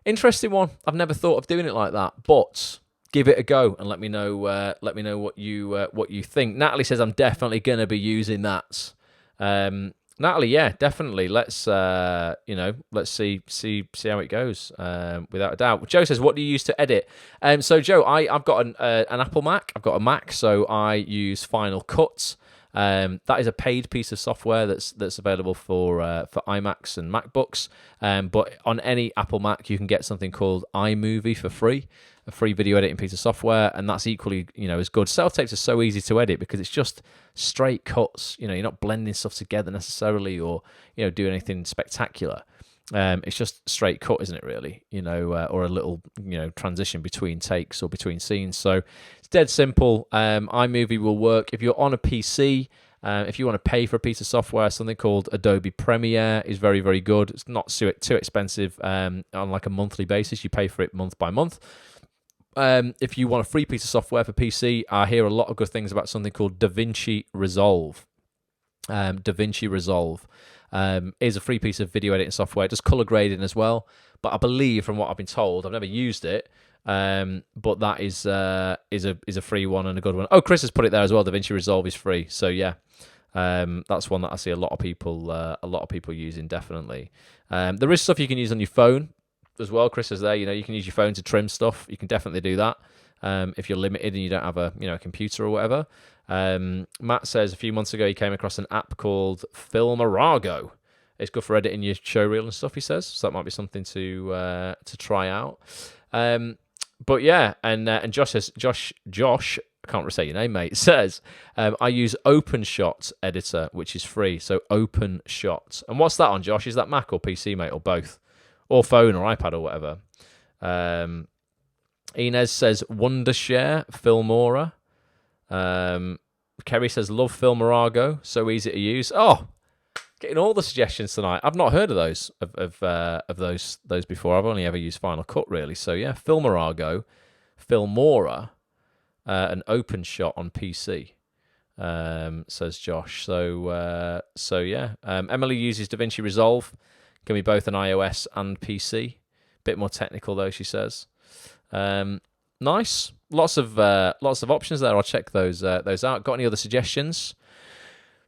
interesting one. I've never thought of doing it like that, but give it a go and let me know what you think. Natalie says, I'm definitely going to be using that. Natalie, yeah, definitely. Let's see how it goes. Without a doubt. Joe says, what do you use to edit? So Joe, I've got an Apple Mac. I've got a Mac, so I use Final Cut. That is a paid piece of software that's available for iMacs and MacBooks. But on any Apple Mac, you can get something called iMovie for free, a free video editing piece of software, and that's equally as good. Self-tapes are so easy to edit because it's just straight cuts. You're not blending stuff together necessarily or doing anything spectacular. It's just straight cut, isn't it, really? Or a little, transition between takes or between scenes. So it's dead simple. iMovie will work. If you're on a PC, if you want to pay for a piece of software, something called Adobe Premiere is very, very good. It's not too expensive on like a monthly basis. You pay for it month by month. If you want a free piece of software for PC, I hear a lot of good things about something called DaVinci Resolve. DaVinci Resolve is a free piece of video editing software. It does color grading as well, but I believe from what I've been told, I've never used it, but that is a free one and a good one. Oh, Kris has put it there as well. DaVinci Resolve is free, so yeah, that's one that I see a lot of people using, definitely. There is stuff you can use on your phone as well. Kris is there. You can use your phone to trim stuff. You can definitely do that if you're limited and you don't have a computer or whatever. Matt says a few months ago he came across an app called Filmarago. It's good for editing your showreel and stuff, he says. So that might be something to try out. But yeah, and Josh says, Josh, I can't say your name, mate, says, I use OpenShot editor, which is free. So OpenShot. And what's that on, Josh? Is that Mac or PC, mate, or both? Or phone or iPad or whatever. Inez says Wondershare, Filmora. Kerry says love Filmarago, so easy to use. Oh, getting all the suggestions tonight. I've not heard of those of those before. I've only ever used Final Cut really. So yeah, Filmarago, Filmora, and OpenShot on PC. Says Josh. So yeah. Emily uses DaVinci Resolve. Can be both an iOS and PC. Bit more technical though, she says. Nice. Lots of options there. I'll check those out. Got any other suggestions?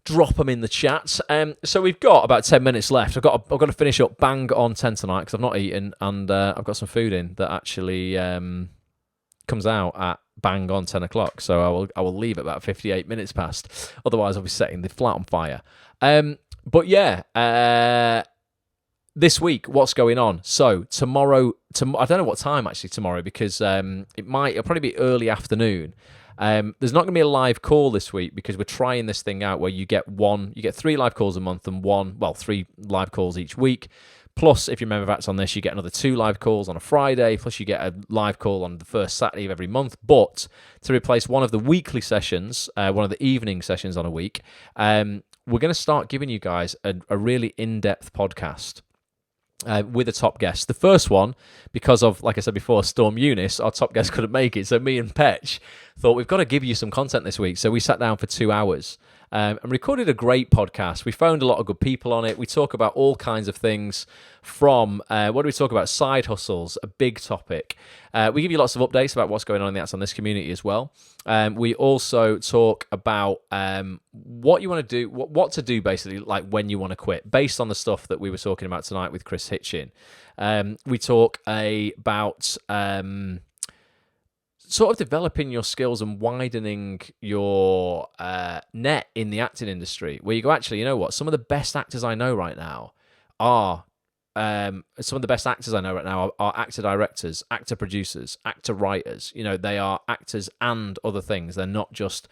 Drop them in the chat. So we've got about 10 minutes left. I've got to finish up bang on 10 tonight because I've not eaten, and I've got some food in that actually comes out at bang on 10 o'clock. So I will leave at about 58 minutes past. Otherwise, I'll be setting the flat on fire. But yeah, this week, what's going on? So tomorrow, I don't know what time actually tomorrow, because it'll probably be early afternoon. There's not going to be a live call this week because we're trying this thing out where you get 3 live calls a month and 3 live calls each week. Plus, if you remember that's on this, you get another 2 live calls on a Friday. Plus, you get a live call on the first Saturday of every month. But to replace one of the weekly sessions, one of the evening sessions on a week, we're going to start giving you guys a really in-depth podcast. With a top guest. The first one, because of, like I said before, Storm Eunice, our top guest couldn't make it. So me and Petch thought we've got to give you some content this week. So we sat down for 2 hours and recorded a great podcast. We phoned a lot of good people on it. We talk about all kinds of things from, what do we talk about? Side hustles, a big topic. We give you lots of updates about what's going on in the Acts on This community as well. We also talk about what you want to do, what to do basically, like when you want to quit, based on the stuff that we were talking about tonight with Kris Hitchen. We talk about sort of developing your skills and widening your net in the acting industry, where you go, actually, you know what? Some of the best actors I know right now are actor directors, actor producers, actor writers. You know, they are actors and other things. They're not just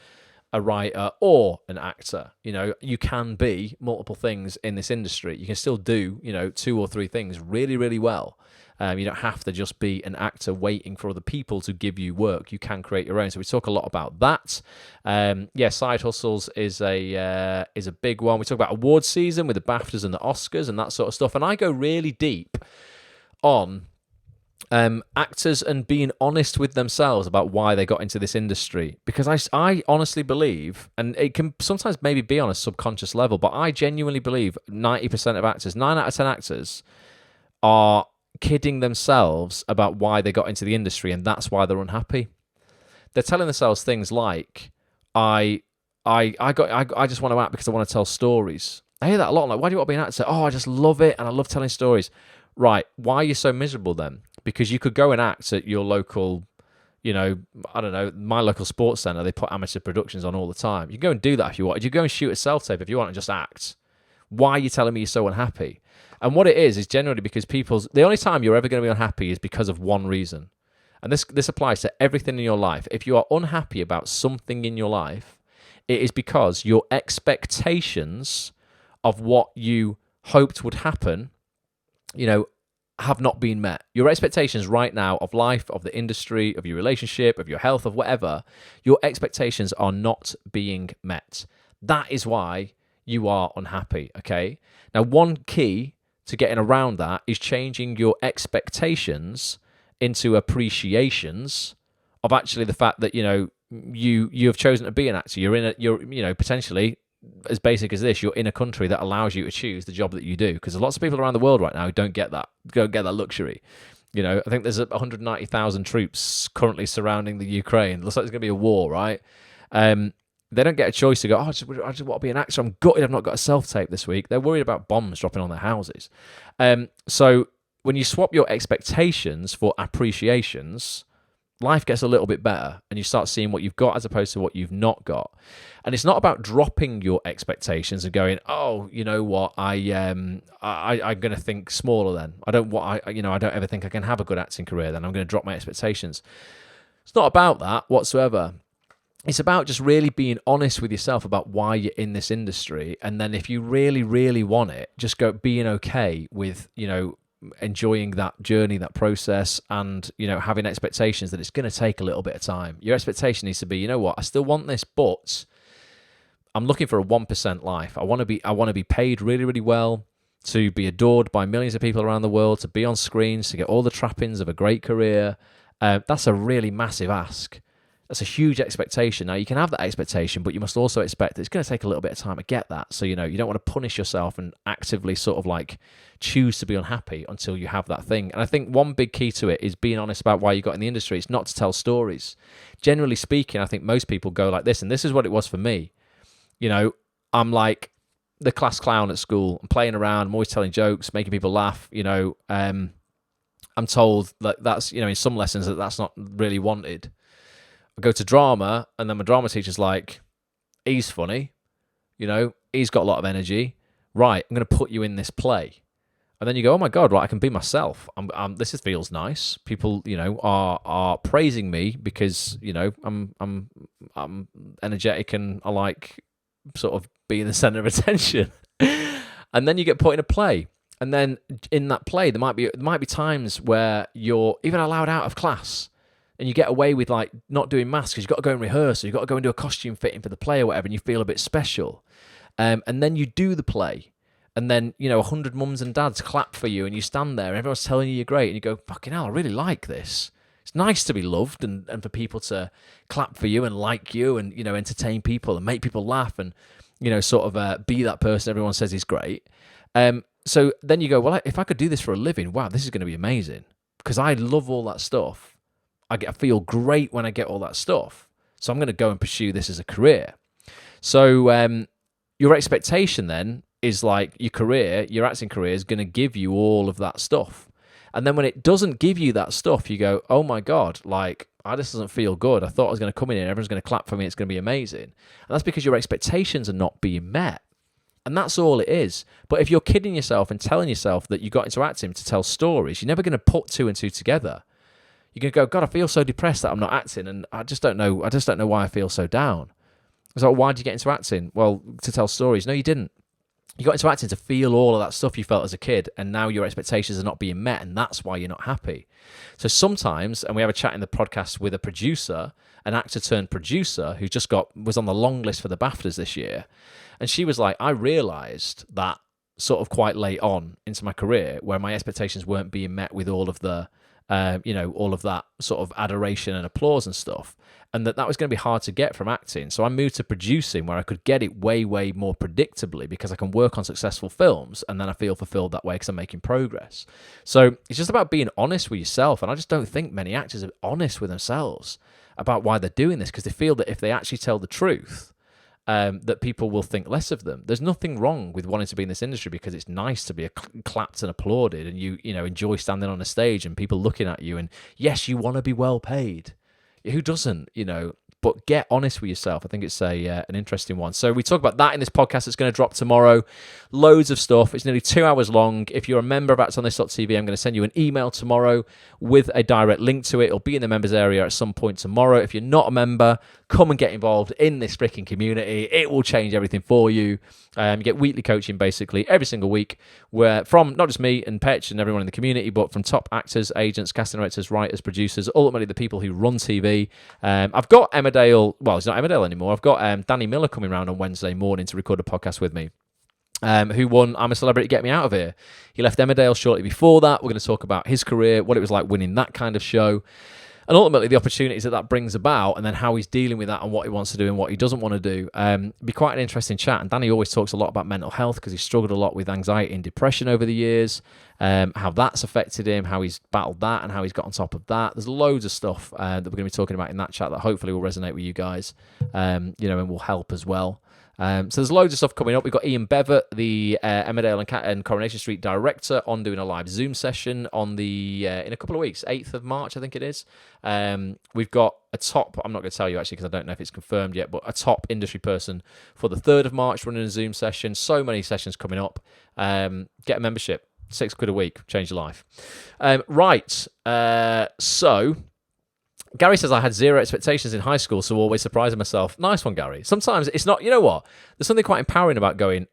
a writer or an actor. You know, you can be multiple things in this industry. You can still do, 2 or 3 things really, really well. You don't have to just be an actor waiting for other people to give you work. You can create your own. So we talk a lot about that. Side hustles is a big one. We talk about awards season with the BAFTAs and the Oscars and that sort of stuff. And I go really deep on actors and being honest with themselves about why they got into this industry. Because I honestly believe, and it can sometimes maybe be on a subconscious level, but I genuinely believe 90% of actors, 9 out of 10 actors, are kidding themselves about why they got into the industry, and that's why they're unhappy. They're telling themselves things like, I just want to act because I want to tell stories. I hear that a lot. I'm like, why do you want to be an actor? Oh, I just love it and I love telling stories. Right. Why are you so miserable then? Because you could go and act at your local, I don't know, my local sports centre. They put amateur productions on all the time. You can go and do that if you want. You go and shoot a self-tape if you want and just act. Why are you telling me you're so unhappy? And what it is generally because the only time you're ever going to be unhappy is because of one reason. And this applies to everything in your life. If you are unhappy about something in your life, it is because your expectations of what you hoped would happen, have not been met. Your expectations right now of life, of the industry, of your relationship, of your health, of whatever, your expectations are not being met. That is why you are unhappy, okay? Now, one key to getting around that is changing your expectations into appreciations of actually the fact that, you have chosen to be an actor. You're potentially, as basic as this, you're in a country that allows you to choose the job that you do. Because there's lots of people around the world right now who don't get that luxury. I think there's 190,000 troops currently surrounding the Ukraine. It looks like there's going to be a war, right? They don't get a choice to go, I just want to be an actor. I'm gutted I've not got a self-tape this week. They're worried about bombs dropping on their houses. So when you swap your expectations for appreciations, life gets a little bit better and you start seeing what you've got as opposed to what you've not got. And it's not about dropping your expectations and going, oh, you know what, I'm going to think smaller then. I don't ever think I can have a good acting career then. I'm going to drop my expectations. It's not about that whatsoever. It's about just really being honest with yourself about why you're in this industry. And then if you really, really want it, just being okay with, enjoying that journey, that process, and, having expectations that it's going to take a little bit of time. Your expectation needs to be, you know what, I still want this, but I'm looking for a 1% life. I want to be paid really, really well, to be adored by millions of people around the world, to be on screens, to get all the trappings of a great career. That's a really massive ask. That's a huge expectation. Now, you can have that expectation, but you must also expect that it's going to take a little bit of time to get that. So, you don't want to punish yourself and actively sort of like choose to be unhappy until you have that thing. And I think one big key to it is being honest about why you got in the industry. It's not to tell stories. Generally speaking, I think most people go like this, and this is what it was for me. I'm like the class clown at school. I'm playing around. I'm always telling jokes, making people laugh. I'm told that that's, in some lessons that's not really wanted. I go to drama, and then my drama teacher's like, he's funny, he's got a lot of energy. Right, I'm going to put you in this play. And then you go, oh my God, right, I can be myself. This feels nice. People, are praising me because, I'm energetic and I like sort of being the center of attention. And then you get put in a play. And then in that play, there might be times where you're even allowed out of class. And you get away with like not doing maths because you've got to go and rehearse, or you've got to go and do a costume fitting for the play or whatever, and you feel a bit special. And then you do the play, and then 100 mums and dads clap for you, and you stand there, and everyone's telling you you're great, and you go, fucking hell, I really like this. It's nice to be loved and for people to clap for you and like you and entertain people and make people laugh and sort of be that person everyone says is great. So then you go, well, if I could do this for a living, wow, this is going to be amazing because I love all that stuff. I feel great when I get all that stuff. So I'm going to go and pursue this as a career. So your expectation then is like your acting career is going to give you all of that stuff. And then when it doesn't give you that stuff, you go, oh my God, like, this doesn't feel good. I thought I was going to come in here and everyone's going to clap for me. It's going to be amazing. And that's because your expectations are not being met. And that's all it is. But if you're kidding yourself and telling yourself that you got into acting to tell stories, you're never going to put two and two together. You're going to go, God, I feel so depressed that I'm not acting, and I just don't know why I feel so down. So why did you get into acting? Well, to tell stories. No, you didn't. You got into acting to feel all of that stuff you felt as a kid, and now your expectations are not being met, and that's why you're not happy. So sometimes, and we have a chat in the podcast with a producer, an actor turned producer, who just was on the long list for the BAFTAs this year, and she was like, I realised that sort of quite late on into my career, where my expectations weren't being met with all of the all of that sort of adoration and applause and stuff, and that was going to be hard to get from acting. So I moved to producing, where I could get it way, way more predictably because I can work on successful films, and then I feel fulfilled that way because I'm making progress. So it's just about being honest with yourself, and I just don't think many actors are honest with themselves about why they're doing this, because they feel that if they actually tell the truth, that people will think less of them. There's nothing wrong with wanting to be in this industry because it's nice to be clapped and applauded, and you enjoy standing on a stage and people looking at you, and yes, you want to be well paid. Who doesn't, but get honest with yourself. I think it's an interesting one. So we talk about that in this podcast. It's going to drop tomorrow. Loads of stuff. It's nearly 2 hours long. If you're a member of actsonthis.tv, I'm going to send you an email tomorrow with a direct link to it. It'll be in the members area at some point tomorrow. If you're not a member, come and get involved in this freaking community. It will change everything for you. You get weekly coaching basically every single week, where from not just me and Petch and everyone in the community, but from top actors, agents, casting directors, writers, producers, ultimately the people who run TV. I've got Emmerdale, well, it's not Emmerdale anymore. I've got Danny Miller coming around on Wednesday morning to record a podcast with me. Who won I'm a Celebrity, Get Me Out of Here. He left Emmerdale shortly before that. We're going to talk about his career, what it was like winning that kind of show, and ultimately the opportunities that brings about, and then how he's dealing with that and what he wants to do and what he doesn't want to do. Be quite an interesting chat. And Danny always talks a lot about mental health because he's struggled a lot with anxiety and depression over the years, how that's affected him, how he's battled that, and how he's got on top of that. There's loads of stuff that we're going to be talking about in that chat that hopefully will resonate with you guys, and will help as well. So there's loads of stuff coming up. We've got Ian Bever, the Emmerdale and Coronation Street director, on doing a live Zoom session on the in a couple of weeks, 8th of March, I think it is. We've got a top, I'm not going to tell you actually because I don't know if it's confirmed yet, but a top industry person for the 3rd of March running a Zoom session. So many sessions coming up. Get a membership, £6 a week, change your life. So Gary says, I had zero expectations in high school, so always surprising myself. Nice one, Gary. Sometimes it's not, you know what? There's something quite empowering about going,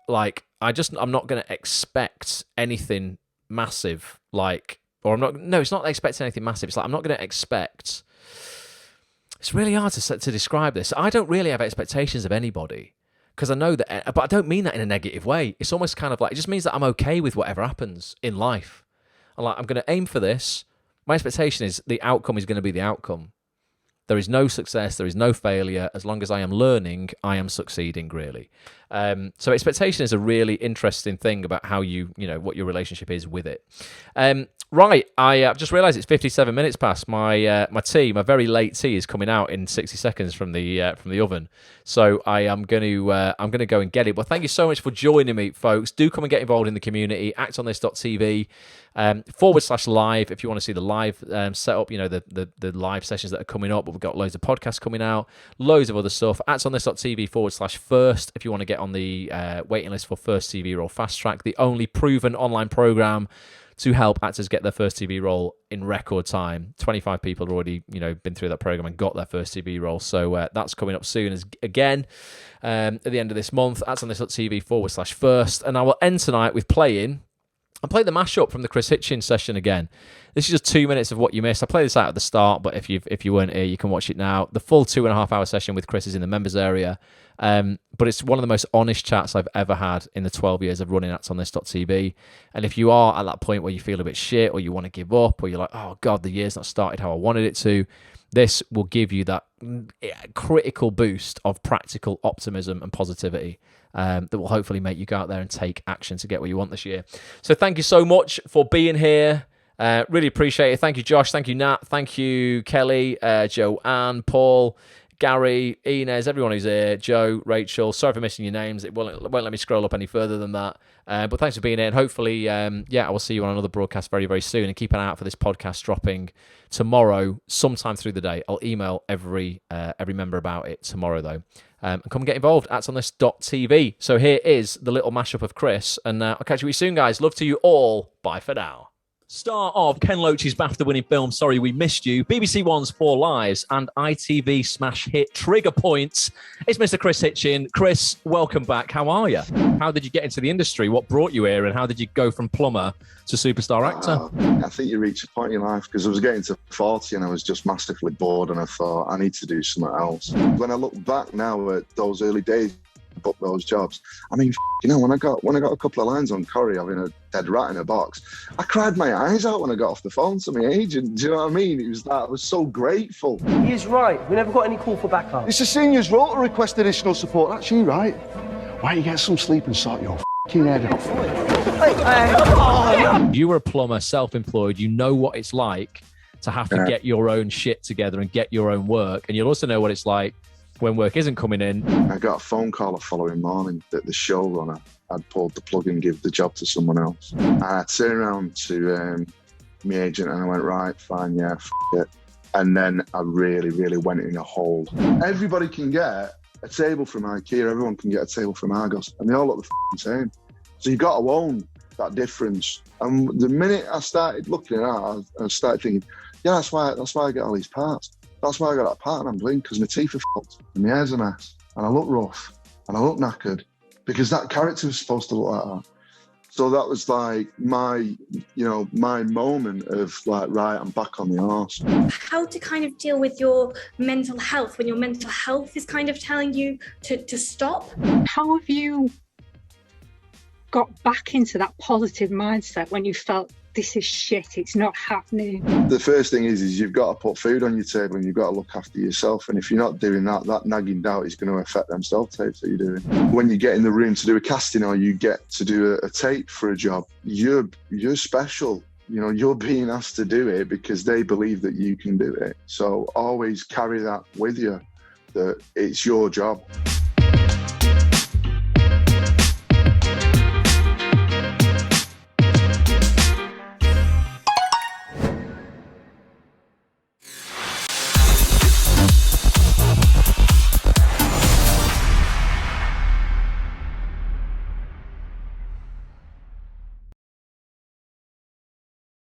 like, I'm not going to expect anything massive, it's not expecting anything massive. It's like, I'm not going to expect, it's really hard to describe this. I don't really have expectations of anybody because I know that, but I don't mean that in a negative way. It's almost kind of like, it just means that I'm okay with whatever happens in life. I'm going to aim for this. My expectation is the outcome is going to be the outcome. There is no success, there is no failure. As long as I am learning, I am succeeding, really. So expectation is a really interesting thing about how what your relationship is with it. Right, I just realised it's 57 minutes past. My very late tea is coming out in 60 seconds from the oven. So I'm going to go and get it. But thank you so much for joining me, folks. Do come and get involved in the community. actonthis.tv /live if you want to see the live setup. The live sessions that are coming up. But we've got loads of podcasts coming out, loads of other stuff. actonthis.tv /first if you want to get on the waiting list for First TV Role Fast Track, the only proven online program to help actors get their first TV role in record time. 25 people have already, been through that program and got their first TV role. So that's coming up soon again at the end of this month. actonthis.tv /first. And I will end tonight with playing the mashup from the Kris Hitchen session again. This is just 2 minutes of what you missed. I played this out at the start, but if you weren't here, you can watch it now. The full 2.5 hour session with Kris is in the members area. But it's one of the most honest chats I've ever had in the 12 years of running actonthis.tv. And if you are at that point where you feel a bit shit or you want to give up or you're like, oh God, the year's not started how I wanted it to, this will give you that critical boost of practical optimism and positivity that will hopefully make you go out there and take action to get what you want this year. So thank you so much for being here. Really appreciate it. Thank you, Josh. Thank you, Nat. Thank you, Kelly, Joanne, Paul, Gary, Inez, everyone who's here, Joe, Rachel. Sorry for missing your names. It won't let me scroll up any further than that. But thanks for being here. And hopefully, I will see you on another broadcast very, very soon. And keep an eye out for this podcast dropping tomorrow, sometime through the day. I'll email every member about it tomorrow, though. And come and get involved at actonthis.tv. So here is the little mashup of Kris. And I'll catch you with you soon, guys. Love to you all. Bye for now. Star of Ken Loach's BAFTA-winning film Sorry We Missed You, BBC One's Four Lives, and ITV smash hit Trigger Points, it's Mr. Kris Hitchen. Kris, welcome back. How are you? How did you get into the industry? What brought you here? And how did you go from plumber to superstar actor? I think you reach a point in your life, because I was getting to 40 and I was just massively bored, and I thought, I need to do something else. When I look back now at those early days, book those jobs. I mean, when I got a couple of lines on Corrie having a dead rat in a box, I cried my eyes out when I got off the phone to my agent. Do you know what I mean? It was that I was so grateful. He is right. We never got any call for backup. It's the seniors' role to request additional support. That's you, right? Why don't you get some sleep and sort your f***ing head out? You were a plumber, self-employed. You know what it's like to have to get your own shit together and get your own work. And you'll also know what it's like when work isn't coming in. I got a phone call the following morning that the showrunner had pulled the plug and give the job to someone else. And I turned around to my agent and I went, right, fine, yeah, it. And then I really, really went in a hole. Everybody can get a table from IKEA, everyone can get a table from Argos, and they all look the same. So you've got to own that difference. And the minute I started looking at that, I started thinking, yeah, that's why I get all these parts. That's why I got that part and I'm blind, because my teeth are fucked and my hair's a mess and I look rough and I look knackered, because that character was supposed to look like that. So that was like my moment of like, right, I'm back on the arse. How to kind of deal with your mental health when your mental health is kind of telling you to stop. How have you got back into that positive mindset when you felt this is shit, it's not happening? The first thing is you've got to put food on your table and you've got to look after yourself. And if you're not doing that, that nagging doubt is going to affect them self-tapes that you're doing. When you get in the room to do a casting or you get to do a tape for a job, you're special. You're being asked to do it because they believe that you can do it. So always carry that with you, that it's your job.